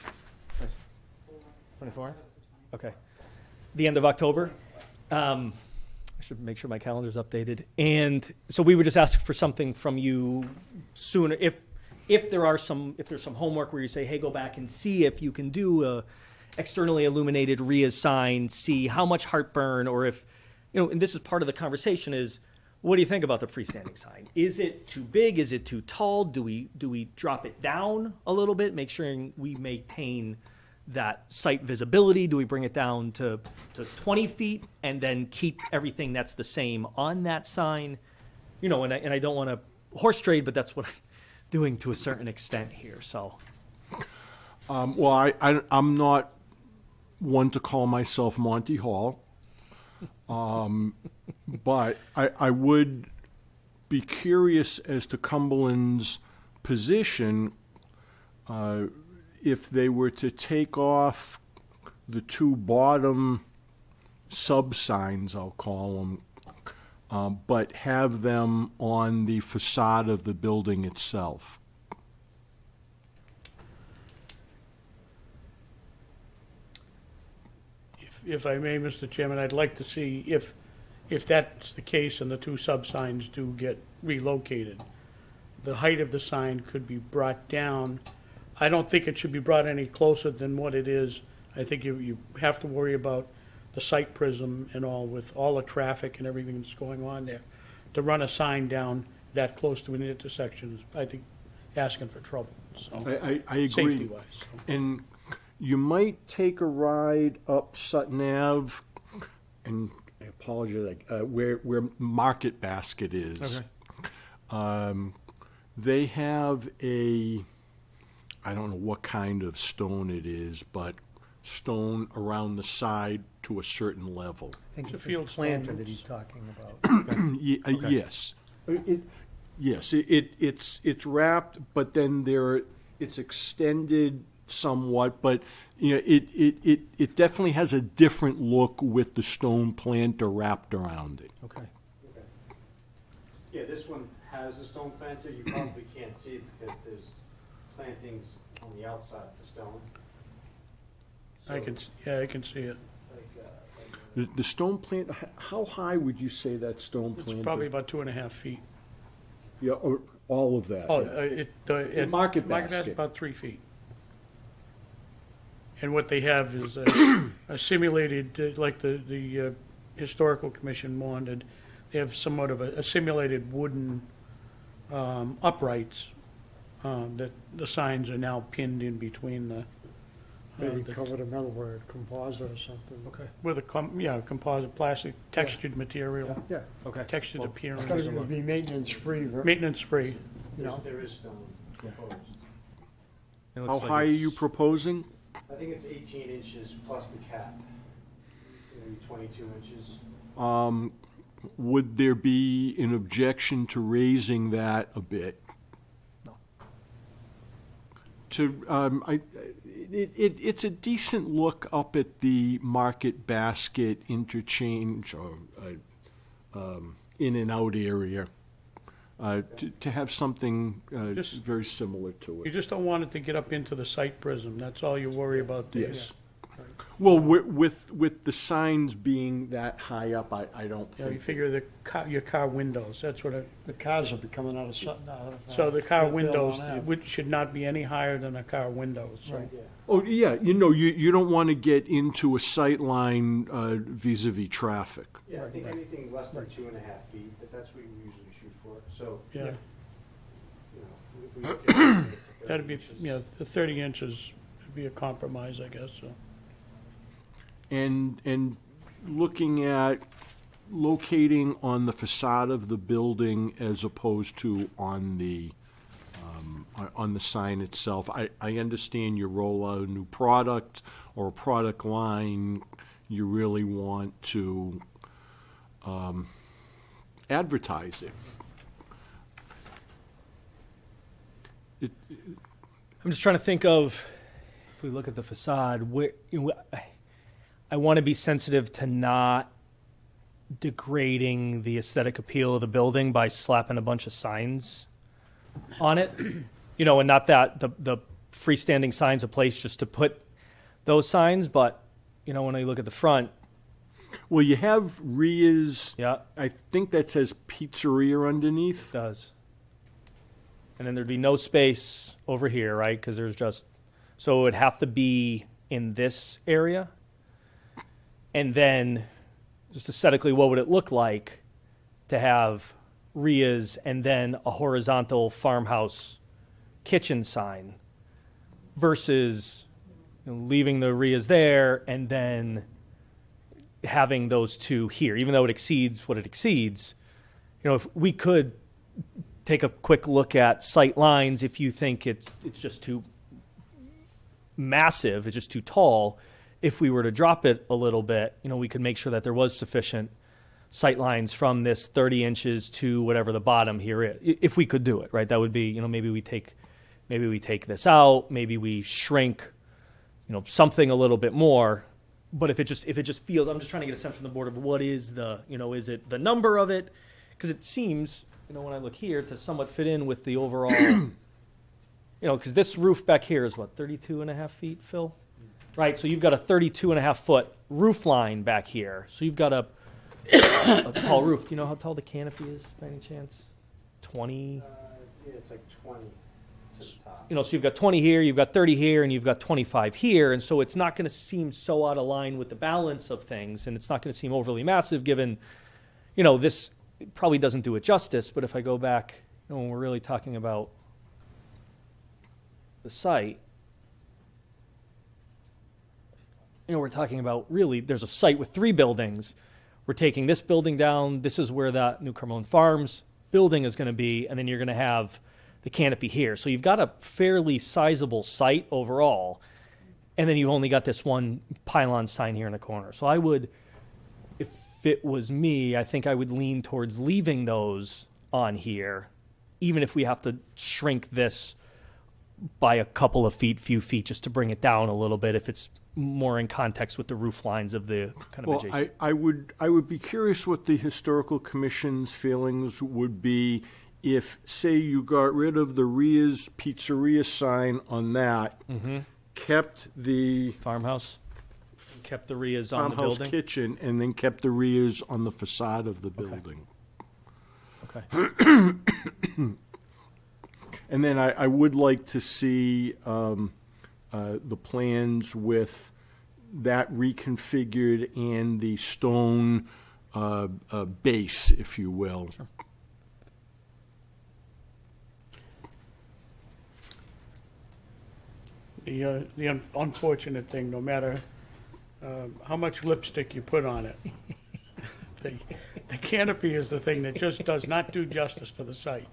24th, okay, the end of October. I should make sure my calendar's updated. And so we would just ask for something from you sooner. If there's some homework where you say, hey, go back and see if you can do a externally illuminated RIA sign, see how much heartburn, or if, and this is part of the conversation is, what do you think about the freestanding sign? Is it too big? Is it too tall? Do we drop it down a little bit, make sure we maintain that site visibility? Do we bring it down to 20 feet and then keep everything that's the same on that sign? And I don't want to horse trade, but that's what I'm doing to a certain extent here. So, I'm not one to call myself Monty Hall. But I would be curious as to Cumberland's position if they were to take off the two bottom sub-signs, I'll call them, but have them on the facade of the building itself. if I may, Mr. Chairman, I'd like to see if that's the case and the two sub-signs do get relocated, the height of the sign could be brought down. I don't think it should be brought any closer than what it is. I think you have to worry about the sight prism and all, with all the traffic and everything that's going on there. To run a sign down that close to an intersection is, I think, asking for trouble, so. I agree. Safety-wise, so. And you might take a ride up Sutton Ave, and I apologize, where Market Basket is. Okay. They have I don't know what kind of stone it is, but stone around the side to a certain level. I think It's a it's field the planter stone. that he's talking about. Okay. Yes. It's wrapped, but then it's extended somewhat, but you know, it definitely has a different look with the stone planter wrapped around it. Okay. Yeah, this one has a stone planter. You probably can't see it because there's plantings on the outside of the stone. I can see it. The stone plant, how high would you say that stone planter? It's probably about 2.5 feet. Yeah, or all of that. Oh, yeah. it Market Market Basket. about 3 feet. And what they have is a simulated, like the Historical Commission wanted, they have somewhat of a simulated wooden uprights that the signs are now pinned in between the. Maybe covered in metalwork, composite or something. Okay. With a composite plastic textured material, Yeah, Okay. textured appearance, it's gotta be maintenance-free, maintenance free. you know. There is stone proposed. It How looks like high are it's- you proposing? I think it's 18 inches plus the cap, maybe 22 inches. Would there be an objection to raising that a bit? No. It's a decent look up at the Market Basket interchange or in and out area. To have something Just- very similar to You it. just don't want it to get up into the sight prism, that's all you worry about there. Yes. Well, with the signs being that high up, I don't You know, you think. figure your car windows, that's what The cars will be coming out of Sutton. so the car Fairlawn windows, Ave. which should not be any higher than a car window, so. Right. Yeah. Oh, yeah, you don't want to get into a sight line vis-à-vis traffic. Yeah, I think anything less than 2.5 feet, but that's what we usually shoot for. So, Yeah, you know, if we look at it, it's that'd be, 30 you know, the 30 inches would be a compromise, I guess, so. And looking at locating on the facade of the building as opposed to on the sign itself. I understand you roll out a new product or a product line, you really want to advertise it. I'm just trying to think of, if we look at the facade, where I want to be sensitive to not degrading the aesthetic appeal of the building by slapping a bunch of signs on it. You know, and not that the freestanding sign's a place just to put those signs, but, you know, when I look at the front, Well, you have Ria's, yeah, I think that says pizzeria underneath. it does. And then there'd be no space over here, right? Because there's just, so it would have to be in this area. And then, just aesthetically, what would it look like to have Ria's and then a horizontal farmhouse kitchen sign versus, you know, leaving the Ria's there and then having those two here, even though it exceeds what it exceeds. You know, if we could take a quick look at sight lines, if you think it's just too massive, it's just too tall, if we were to drop it a little bit, you know, we could make sure that there was sufficient sight lines from this 30 inches to whatever the bottom here is, if we could do it, right? That would be, you know, maybe we take this out, maybe we shrink, you know, something a little bit more. But if it just feels, I'm just trying to get a sense from the board of what is the, you know, is it the number of it? Because it seems, you know, when I look here, to somewhat fit in with the overall, you know, because this roof back here is what, 32.5 feet, Phil? Right, so you've got a 32.5 foot roof line back here. So you've got a tall roof. Do you know how tall the canopy is by any chance? 20? Yeah, it's like 20 to the top. You know, so you've got 20 here, you've got 30 here, and you've got 25 here, and so it's not going to seem so out of line with the balance of things, and it's not going to seem overly massive given, you know, this probably doesn't do it justice, but if I go back, you know, when we're really talking about the site, you know, we're talking about really, there's a site with 3 buildings. We're taking this building down, this is where that New Cumberland Farms building is going to be, and then you're going to have the canopy here. So you've got a fairly sizable site overall, and then you've only got this one pylon sign here in the corner. So I would, if it was me, I think I would lean towards leaving those on here, even if we have to shrink this by a couple of few feet, just to bring it down a little bit if it's more in context with the roof lines of the kind of Well, adjacent. I would be curious what the Historical Commission's feelings would be if, say, you got rid of the Ria's Pizzeria sign on that, kept the Farmhouse, kept the Rias on the farmhouse building. kitchen, and then kept the Ria's on the facade of the building. Okay. And then I would like to see the plans with that reconfigured and the stone base, if you will. Sure. The unfortunate thing, no matter how much lipstick you put on it, the canopy is the thing that just does not do justice to the site.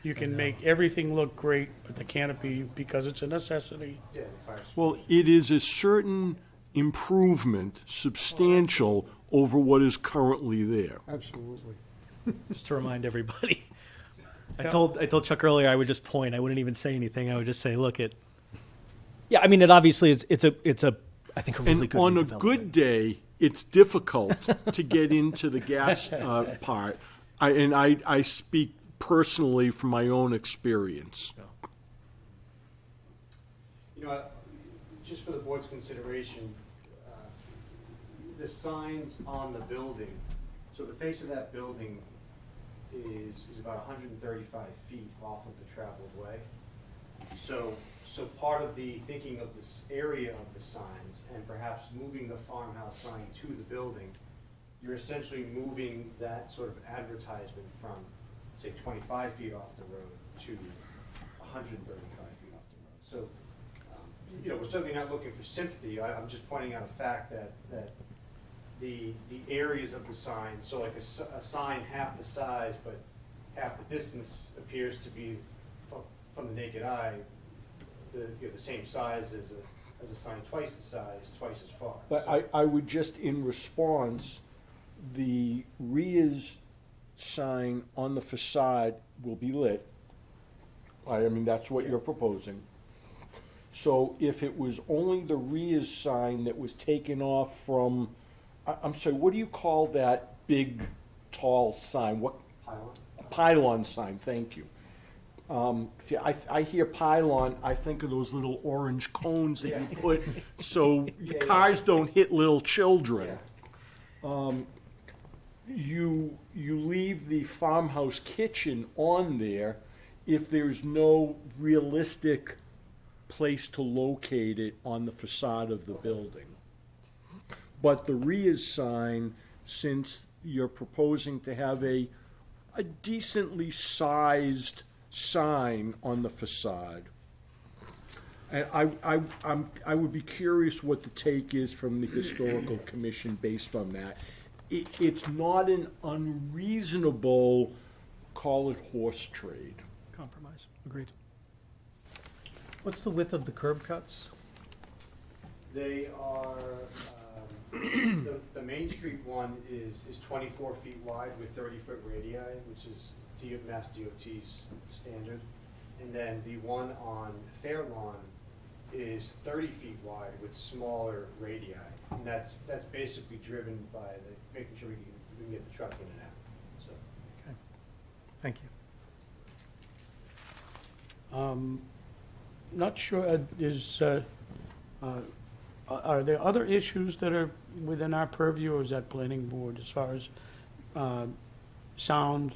You can make everything look great, but the canopy, because it's a necessity. Yeah, the fire escape. Well, it is a certain improvement, substantial, over what is currently there. Absolutely. Just to remind everybody. I told Chuck earlier I would just point. I wouldn't even say anything. I would just say, look it. Yeah, I mean, it obviously it's a I think a really And good on a redevelopment. good day, it's difficult to get into the gas part. I speak personally from my own experience. You know, just for the board's consideration, the signs on the building, so the face of that building is about 135 feet off of the traveled way. So part of the thinking of this area of the signs and perhaps moving the farmhouse sign to the building, you're essentially moving that sort of advertisement from, say, 25 feet off the road to 135 feet off the road. So, you know, we're certainly not looking for sympathy. I'm just pointing out a fact that the areas of the sign, so like a sign half the size but half the distance appears to be, from the naked eye, the same size as a sign twice the size, twice as far. But So- I would just, in response, the Ria's sign on the facade will be lit. I mean, that's what you're proposing. So if it was only the Ria's sign that was taken off from, I'm sorry, what do you call that big, tall sign? What? Pylon? Pylon sign, thank you. See, I hear pylon, I think of those little orange cones that you put so cars don't hit little children. You leave the farmhouse kitchen on there if there's no realistic place to locate it on the facade of the building. But the Ria's sign, since you're proposing to have a decently sized sign on the facade, and I would be curious what the take is from the Historical Commission based on that. It's not an unreasonable, call it horse trade. Compromise. Agreed. What's the width of the curb cuts? They are, the Main Street one is 24 feet wide with 30-foot radii, which is Mass DOT's standard. And then the one on Fairlawn is 30 feet wide with smaller radii. And that's basically driven by making sure we can get the truck in and out, so. Thank you. Not sure, is, are there other issues that are within our purview, or is that planning board as far as sound,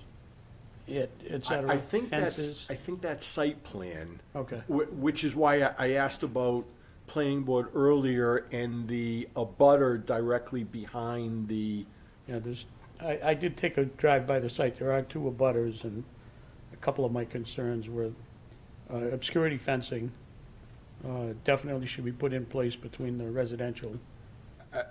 et cetera, I think fences? that's site plan, Okay, which is why I asked about planning board earlier and the abutter directly behind the, yeah, I did take a drive by the site. There are 2 abutters, and a couple of my concerns were obscurity fencing definitely should be put in place between the residential.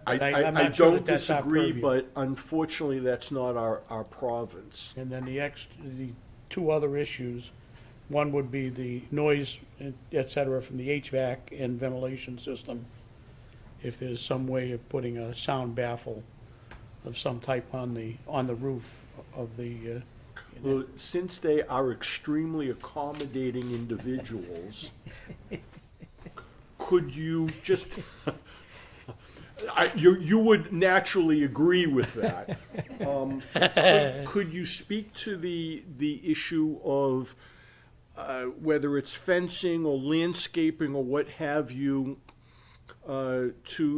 I'm I not sure don't that's our disagree, purview. but unfortunately, that's not our province. And then the 2 other issues, one would be the noise, et cetera, from the HVAC and ventilation system. If there's some way of putting a sound baffle of some type on the roof of the, Well, since they are extremely accommodating individuals, could you just, you would naturally agree with that. Could you speak to the issue of whether it's fencing or landscaping or what have you, to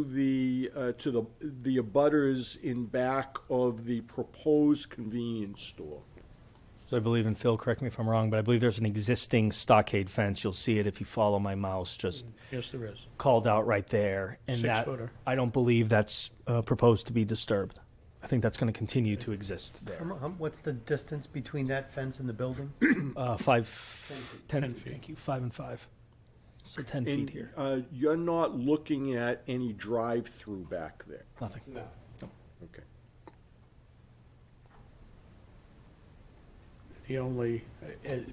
the abutters in back of the proposed convenience store? So I believe, and Phil, correct me if I'm wrong, but I believe there's an existing stockade fence. You'll see it if you follow my mouse, just yes, there is. called out right there. And 6-footer. I don't believe that's proposed to be disturbed. I think that's going to continue to exist there. What's the distance between that fence and the building? 10 10 feet. feet. Thank you. 5 and 5. So 10 feet And here. you're not looking at any drive-through back there? Nothing. Okay. The only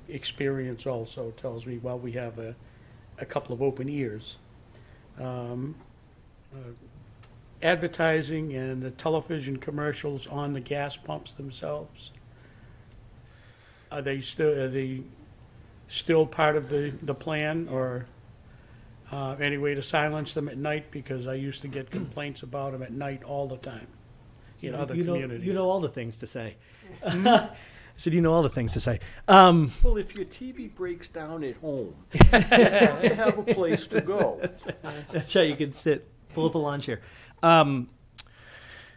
experience also tells me, well, we have a couple of open ears. Advertising and the television commercials on the gas pumps themselves, are they still part of the plan, or any way to silence them at night? Because I used to get complaints about them at night all the time in other communities. You know all the things to say. I said, you know all the things to say. Well, if your TV breaks down at home, you have a place to go. That's how you can sit, pull up a lawn chair.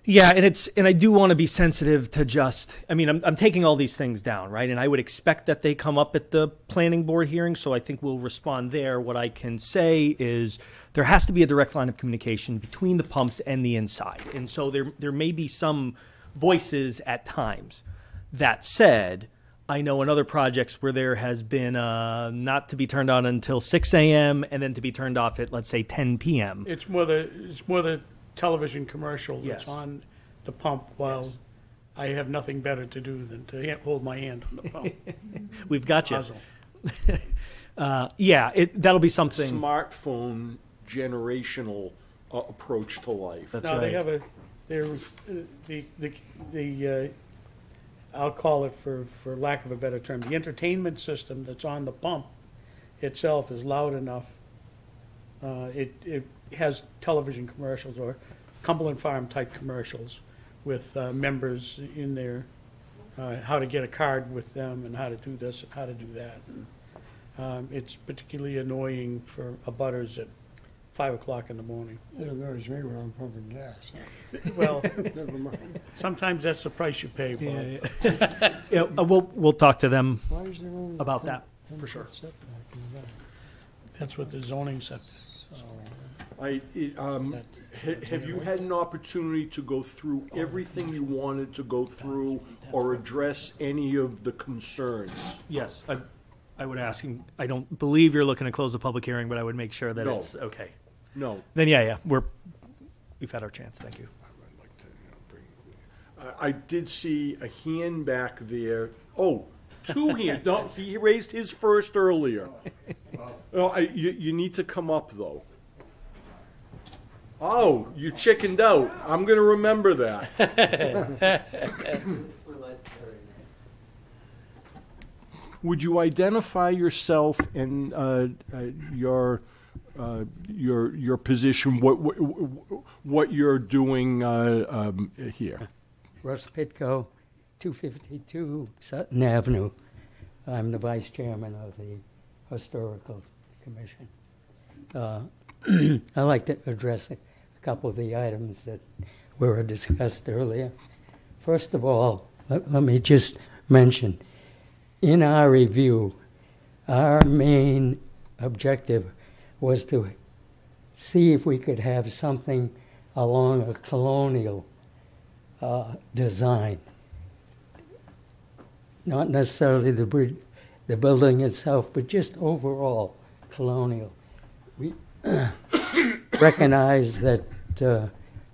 Yeah, and I do want to be sensitive to I'm taking all these things down, right? And I would expect that they come up at the planning board hearing, so I think we'll respond there. What I can say is there has to be a direct line of communication between the pumps and the inside. And so there may be some voices at times. That said, I know in other projects where there has been not to be turned on until 6 a.m. and then to be turned off at, let's say, 10 p.m. It's more the television commercial that's Yes. on the pump while Yes. I have nothing better to do than to hold my hand on the pump. We've got you. Puzzle. That'll be something. Smartphone generational approach to life. That's Now, they right. have the I'll call it, for lack of a better term, the entertainment system that's on the pump itself is loud enough. It has television commercials or Cumberland Farm type commercials with members in there, how to get a card with them and how to do this and how to do that. And, it's particularly annoying for abutters at 5 o'clock in the morning. It annoys me when I'm pumping gas. Well, Never mind. sometimes that's the price you pay, Bob. Yeah, we'll talk to them Why is there only about 10 that, for sure. setback in the back? That's what the zoning said. Have you had an opportunity to go through everything you wanted to go through or address any of the concerns? Yes, I would ask. I don't believe you're looking to close the public hearing, but I would make sure that No. it's okay. No. Then we've had our chance. Thank you. I did see a hand back there. Oh, 2 hands. No, he raised his first earlier. No, you need to come up, though. Oh, you chickened out. I'm going to remember that. Would you identify yourself and your position, what you're doing here? Russ Pitko, 252 Sutton Avenue. I'm the vice chairman of the Historical Commission. I'd like to address a couple of the items that were discussed earlier. First of all, let me just mention, in our review, our main objective was to see if we could have something along a colonial design. Not necessarily the building itself, but just overall colonial. We recognize that the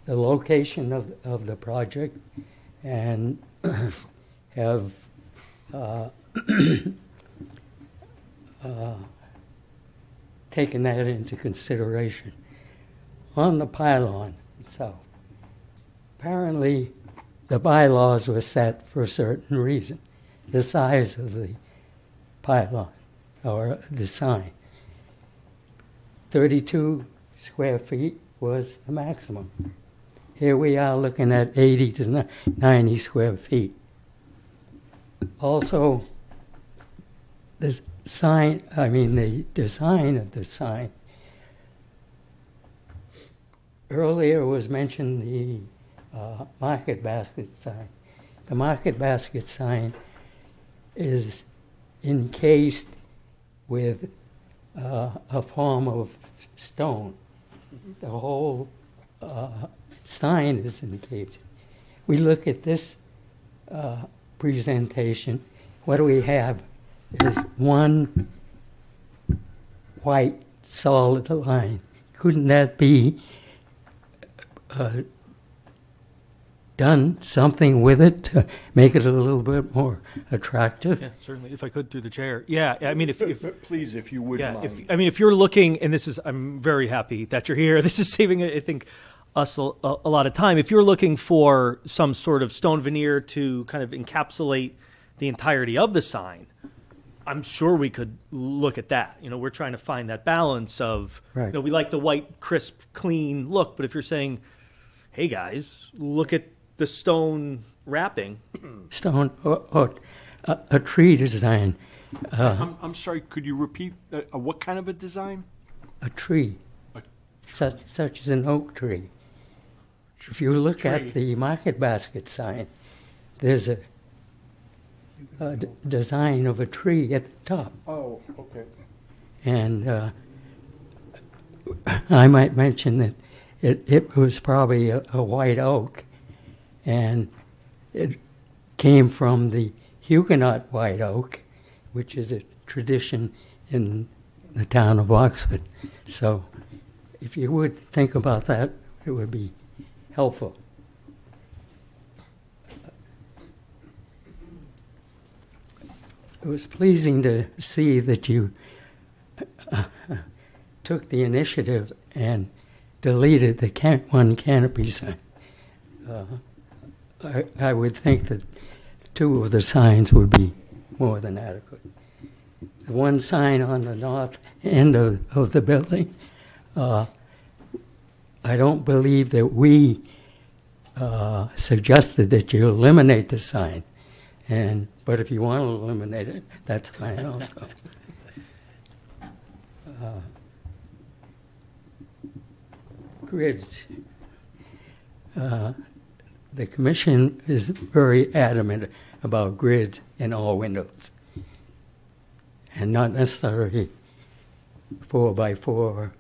location of the project and have taken that into consideration. On the pylon itself, apparently the bylaws were set for a certain reason. The size of the pylon or the sign. 32 square feet was the maximum. Here we are looking at 80 to 90 square feet. Also, the design of the sign. Earlier was mentioned the market basket sign. The market basket sign is encased with a form of stone. The whole sign is encased. We look at this presentation. What do we have is one white solid line. Couldn't that be done something with it to make it a little bit more attractive? Yeah, certainly. If I could, through the chair. Yeah, I mean, if Please, if you would mind. if you're looking, and this is, I'm very happy that you're here. This is saving, I think, us a lot of time. If you're looking for some sort of stone veneer to kind of encapsulate the entirety of the sign, I'm sure we could look at that. You know, we're trying to find that balance of, Right. you know, we like the white, crisp, clean look, but if you're saying, hey guys, look at the stone wrapping. Stone or a tree design. I'm sorry, could you repeat what kind of a design? A tree, A such as an oak tree. If you look at the market basket sign, there's a design of a tree at the top. Oh, okay. And I might mention that it was probably a white oak, and it came from the Huguenot white oak, which is a tradition in the town of Oxford. So if you would think about that, it would be helpful. It was pleasing to see that you took the initiative and deleted the one canopy sign. I would think that 2 of the signs would be more than adequate. The one sign on the north end of the building, I don't believe that we suggested that you eliminate the sign. But if you want to eliminate it, that's fine also. Grids. The commission is very adamant about grids in all windows, and not necessarily 4x4 or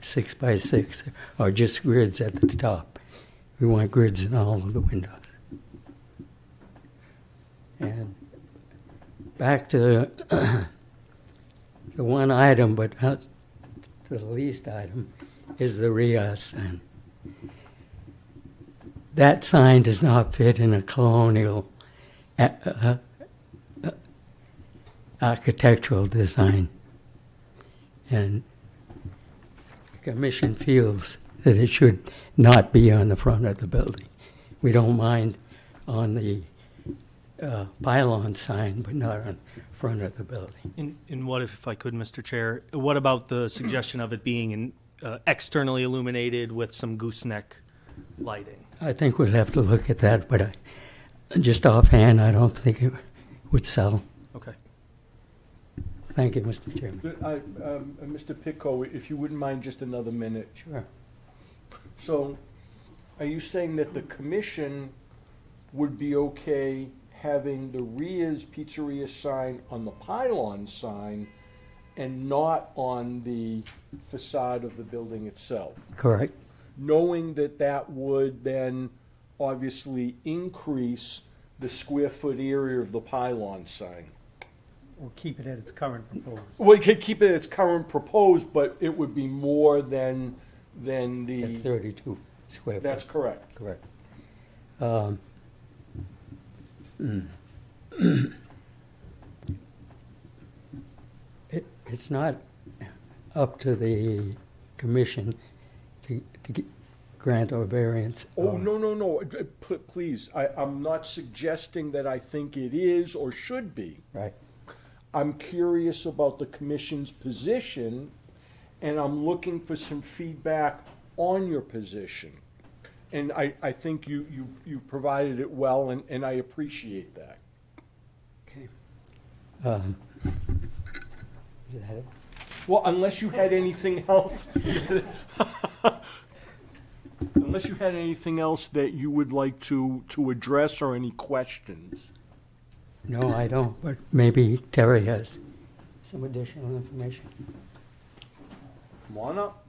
6x6 or just grids at the top. We want grids in all of the windows. And back to the one item, but not to the least item, is the rear sign. That sign does not fit in a colonial architectural design. And the commission feels that it should not be on the front of the building. We don't mind on the pylon sign, but not on front of the building. And what if I could, Mr. Chair, what about the suggestion of it being externally illuminated with some gooseneck lighting? I think we'll have to look at that, but just offhand, I don't think it would sell. Okay. Thank you, Mr. Chairman. Mr. Picco, if you wouldn't mind just another minute. Sure. So, are you saying that the commission would be okay having the Ria's Pizzeria sign on the pylon sign and not on the facade of the building itself? Correct. Knowing that that would then obviously increase the square foot area of the pylon sign. Or keep it at its current proposed. Well, you could keep it at its current proposed, but it would be more than At the, 32 square feet. that's correct. Correct. It's not up to the commission to grant a variance. Oh, no, please, I'm not suggesting that I think it is or should be. Right. I'm curious about the commission's position, and I'm looking for some feedback on your position. And I think you provided it well, and I appreciate that. Okay. Is that it? Well, unless you had anything else, unless you had anything else that you would like to address or any questions. No, I don't, but maybe Terry has some additional information. Come on up.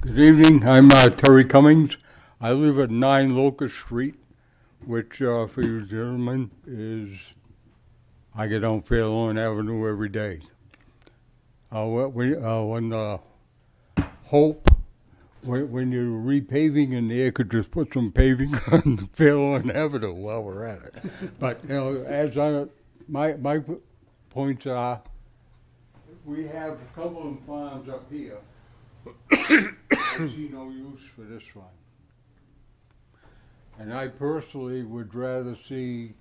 Good evening, I'm Terry Cummings. I live at 9 Locust Street, which for you gentlemen is, I get on Fairlawn Avenue every day. When when you're repaving in there, could just put some paving on Fairlawn Avenue while we're at it. But, you know, my points are, we have a couple of farms up here. I see no use for this one. And I personally would rather see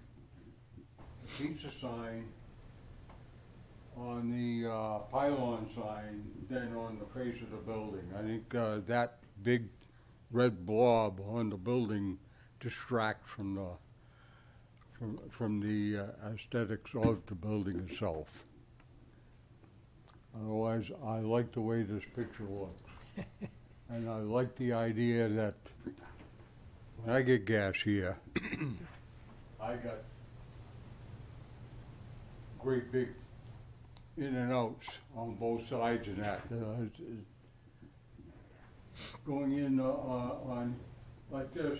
a pizza sign on the pylon sign than on the face of the building. I think that big red blob on the building distracts from the aesthetics of the building itself. Otherwise, I like the way this picture looks. And I like the idea that when I get gas here, I got great big in and outs on both sides of that. Going in on like this,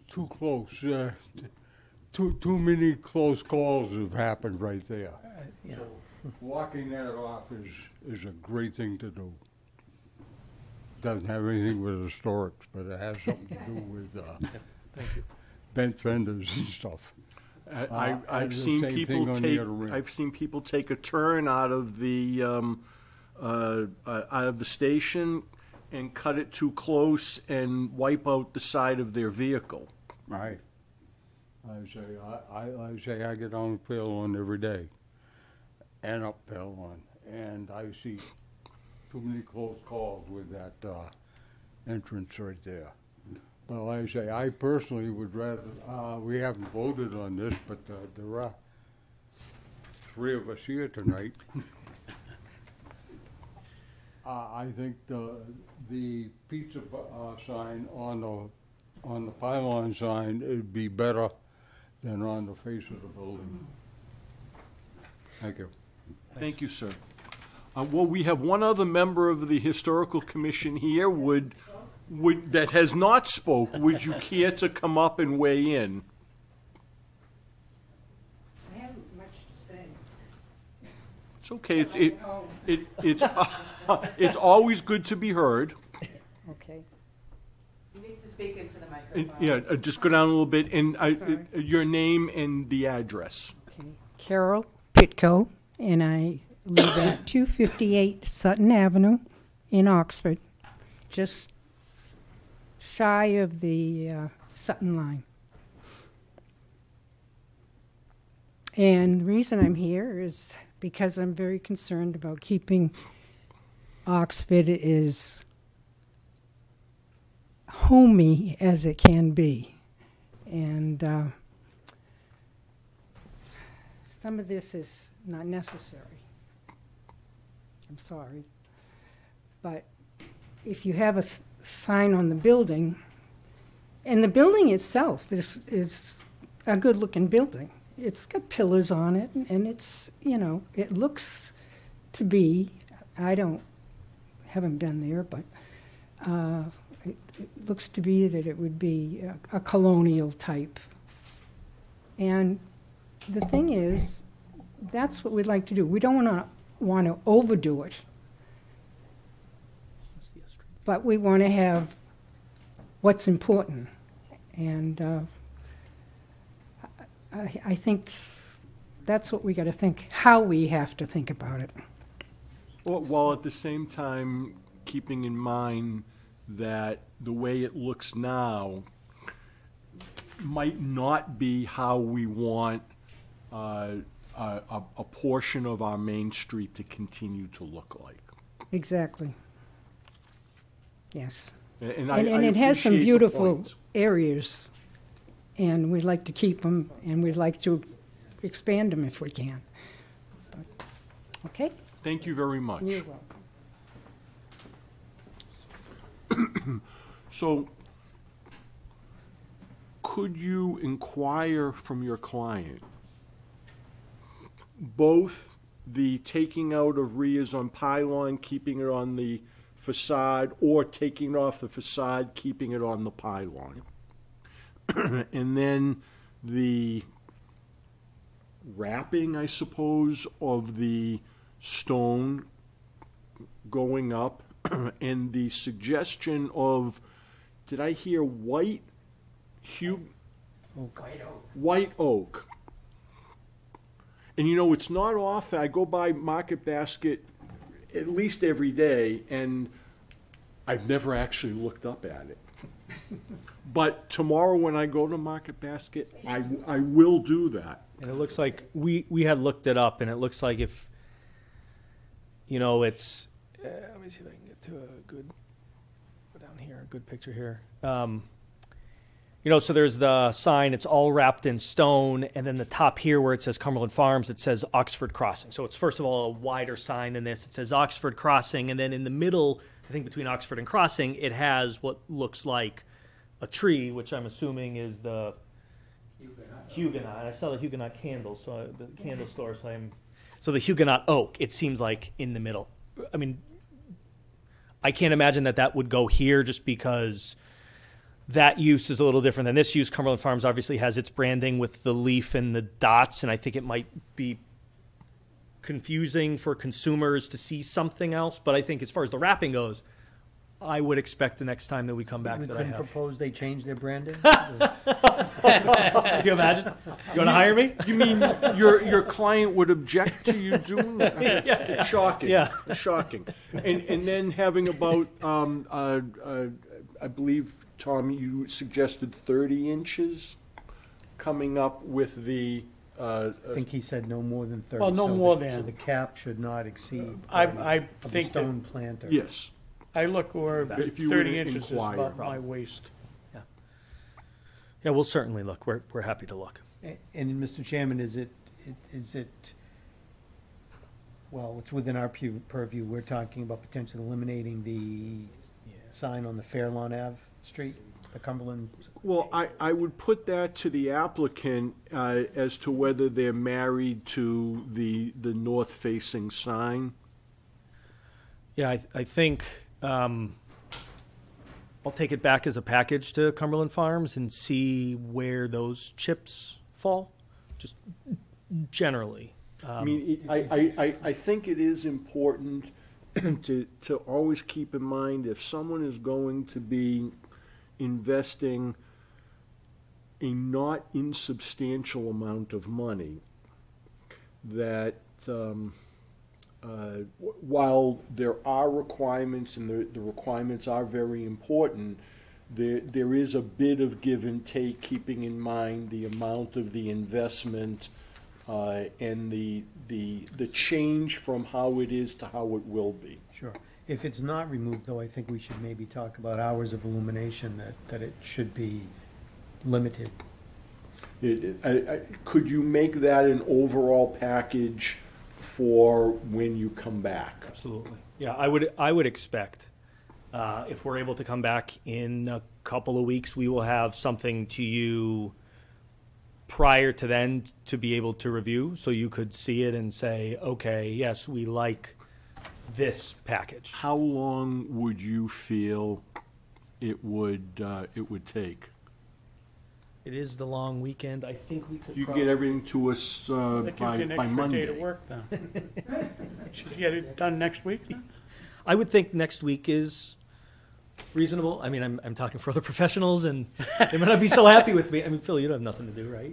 too close. Too many close calls have happened right there. Yeah. Walking that off is a great thing to do. Doesn't have anything with historics, but it has something to do with bent fenders and stuff. I've seen people take a turn out of the station and cut it too close and wipe out the side of their vehicle. Right. I say I get on Fairlawn every day, and up Fairlawn, and I see too many close calls with that entrance right there. But like I say, I personally would rather, we haven't voted on this, but there are 3 of us here tonight. I think the pizza sign on the pylon sign would be better than on the face of the building. Thank you. Thank you, sir. Well, we have one other member of the Historical Commission here that has not spoke. Would you care to come up and weigh in? I haven't much to say. It's okay. It's always good to be heard. Okay. You need to speak into the microphone. Yeah, just go down a little bit, and your name and the address. Okay. Carol Pitko, and I live at 258 Sutton Avenue in Oxford, just shy of the Sutton line. And the reason I'm here is because I'm very concerned about keeping Oxford as homey as it can be. And some of this is not necessary. I'm sorry. But if you have a sign on the building, and the building itself is a good-looking building. It's got pillars on it, and it's, you know, it looks to be, haven't been there, but it looks to be that it would be a colonial type. And the thing is, that's what we'd like to do. We don't want to overdo it, but we want to have what's important. And I think that's what we got to think, how we have to think about it. Well, while at the same time keeping in mind that the way it looks now might not be how we want a portion of our main street to continue to look like. Exactly. Yes. And it has some appreciate the beautiful point. areas, and we'd like to keep them, and we'd like to expand them if we can. But, okay? Thank you very much. You're welcome. So, could you inquire from your client both the taking out of rears on pylon, keeping it on the facade, or taking it off the facade, keeping it on the pylon? And then the wrapping, I suppose, of the stone going up, and the suggestion of, did I hear white oak? And you know, it's not often, I go by Market Basket at least every day, and I've never actually looked up at it. But tomorrow when I go to Market Basket, I will do that. And it looks like we had looked it up, and it looks like if, you know, it's, let me see if I can get to a good, go down here, a good picture here. You know, so there's the sign, it's all wrapped in stone, and then the top here where it says Cumberland Farms, it says Oxford Crossing. So it's first of all a wider sign than this. It says Oxford Crossing, and then in the middle, I think between Oxford and Crossing, it has what looks like a tree, which I'm assuming is the Huguenot. I saw the Huguenot candles, so the candle store, so the Huguenot oak, it seems like in the middle. I mean, I can't imagine that would go here just because that use is a little different than this use. Cumberland Farms obviously has its branding with the leaf and the dots, and I think it might be confusing for consumers to see something else. But I think as far as the wrapping goes, I would expect the next time that we come back We that I couldn't have. propose they change their branding? Can you imagine? You want to hire me? You mean your client would object to you doing that? It's shocking. Yeah. It's shocking. And then having about, I believe, Tom, you suggested 30 inches coming up with the... I think he said no more than 30. Well, no so more the- than. So the cap should not exceed 30 I of the think that, stone planter. Yes. I look where If you were 30 to inches is inquire. about my waist. Yeah, we'll certainly look. We're happy to look. And Mr. Chairman, is it, well, it's within our purview, we're talking about potentially eliminating the sign on the Fairlawn Ave street, the Cumberland. Well, I would put that to the applicant as to whether they're married to the north-facing sign. Yeah, I think I'll take it back as a package to Cumberland Farms and see where those chips fall, just generally. I mean, I think it is important to always keep in mind if someone is going to be investing a not insubstantial amount of money, that while there are requirements and the requirements are very important, there is a bit of give and take, keeping in mind the amount of the investment and the change from how it is to how it will be. Sure. If it's not removed, though, I think we should maybe talk about hours of illumination, that it should be limited. Could you make that an overall package for when you come back? Absolutely. Yeah, I would expect, if we're able to come back in a couple of weeks, we will have something to you prior to then to be able to review, so you could see it and say, okay, yes, we like this package. How long would you feel it would take? It is the long weekend. I think we could. You get everything to us That gives by you an extra Monday. day to work then. Should you get it done next week then? I would think next week is reasonable. I mean, I'm talking for other professionals, and they might not be so happy with me. I mean, Phil, you don't have nothing to do, right?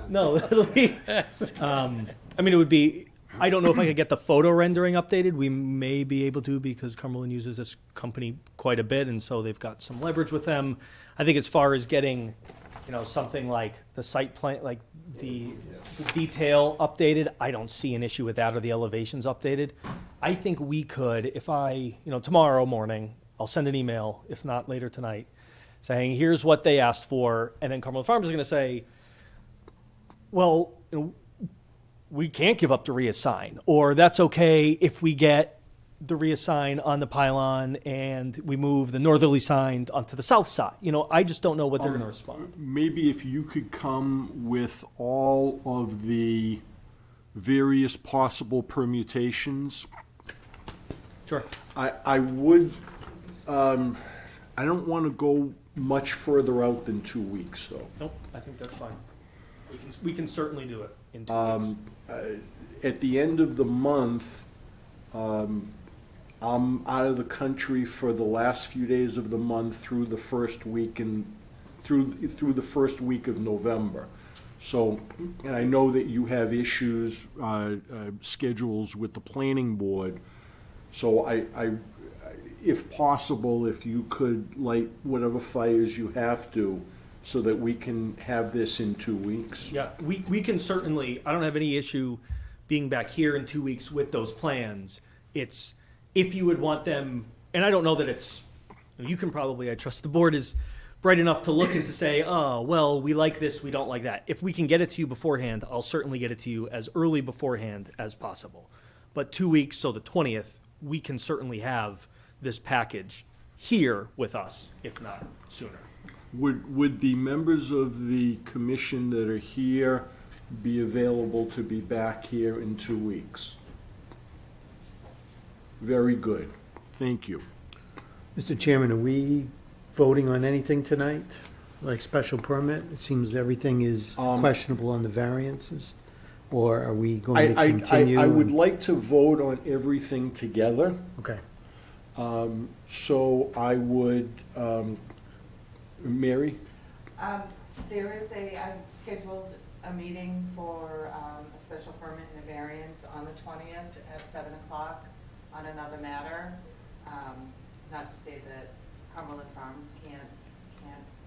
No, it'll be. I mean, it would be. I don't know if I could get the photo rendering updated. We may be able to because Cumberland uses this company quite a bit, and so they've got some leverage with them. I think as far as getting, something like the site plan, like the detail updated, I don't see an issue with that, or the elevations updated. I think we could, if tomorrow morning, I'll send an email, if not later tonight, saying here's what they asked for, and then Cumberland Farms is going to say, well, we can't give up the reassign, or that's okay if we get the reassign on the pylon and we move the northerly sign onto the south side. I just don't know what they're going to respond. Maybe if you could come with all of the various possible permutations. Sure. I would, I don't want to go much further out than 2 weeks, though. Nope, I think that's fine. We can certainly do it in 2 weeks. At the end of the month, I'm out of the country for the last few days of the month through the first week through the first week of November. So, and I know that you have issues, schedules with the planning board. So I, if possible, if you could light whatever fires you have to, so that we can have this in 2 weeks. Yeah, we can certainly, I don't have any issue being back here in 2 weeks with those plans. It's, if you would want them, and I don't know that it's, you can probably, I trust the board is bright enough to look and to say, oh, well, we like this, we don't like that. If we can get it to you beforehand, I'll certainly get it to you as early beforehand as possible. But 2 weeks, so the 20th, we can certainly have this package here with us, if not sooner. Would the members of the commission that are here be available to be back here in 2 weeks? Very good. Thank you. Mr. Chairman, are we voting on anything tonight? Like special permit? It seems everything is questionable on the variances. Or are we going to continue? I would like to vote on everything together. Okay. So I would, Mary? I've scheduled a meeting for a special permit and a variance on the 20th at 7 o'clock on another matter. Not to say that Cumberland Farms can't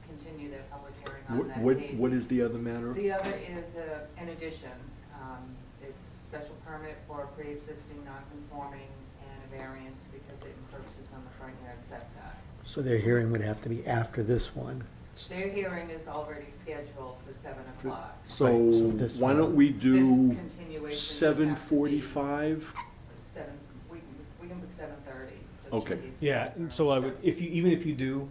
continue their public hearing on that date. What is the other matter? The other is an addition, a special permit for pre-existing non-conforming and a variance because it encroaches on the front yard setback. So their hearing would have to be after this one. Their hearing is already scheduled for 7 o'clock. So Right, so this why one. don't we do This continuation would have to be 7:45? 7, we can put 7:30. Okay. Yeah, so I would, if you do,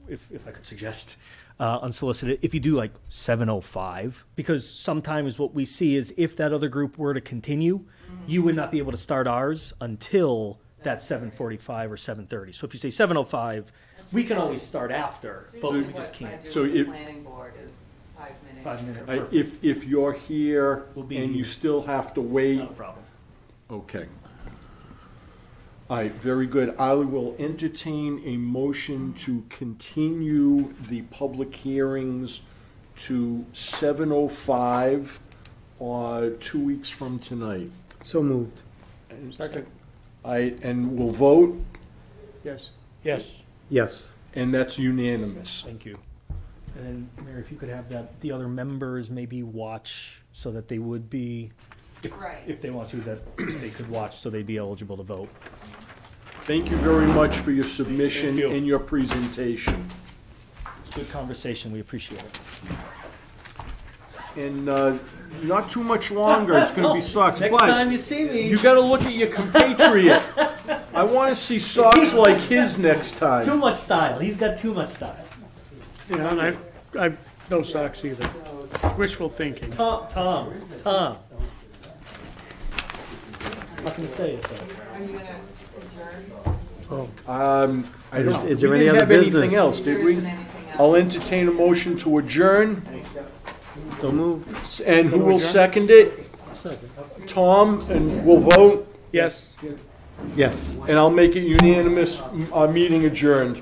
if I could suggest, unsolicited, if you do like 7:05, because sometimes what we see is if that other group were to continue, you would not be able to start ours until that 7:45 or 7:30. So if you say 7:05, we can always start after, but we just can't. So So the if- planning board is 5 minutes. 5 minutes. If you're here We'll be and you here. still have to wait, Not a problem. okay. All right, very good. I will entertain a motion to continue the public hearings to 7:05 2 weeks from tonight. So moved. Second. And we'll vote, Yes. Yes. Yes. and that's unanimous. Thank you. And then, Mary, if you could have the other members maybe watch so that they would be Right. if they want to, that they could watch, so they'd be eligible to vote. Thank you very much for your submission Thank you. and your presentation. It's a good conversation, we appreciate it. And not too much longer, it's gonna be socks, Next but time you see me. you gotta look at your compatriot. I wanna see socks like his next Too time. much style, he's got too much style. You know, and I've no socks either. Wishful thinking. Tom. Nothing to say, so. Are you gonna adjourn? I don't, Is there we any didn't other have business? anything else, There did we? isn't anything else. I'll entertain a motion to adjourn, So moved. and who will second it? Tom, and we'll vote, Yes. Yes. and I'll make it unanimous, meeting adjourned.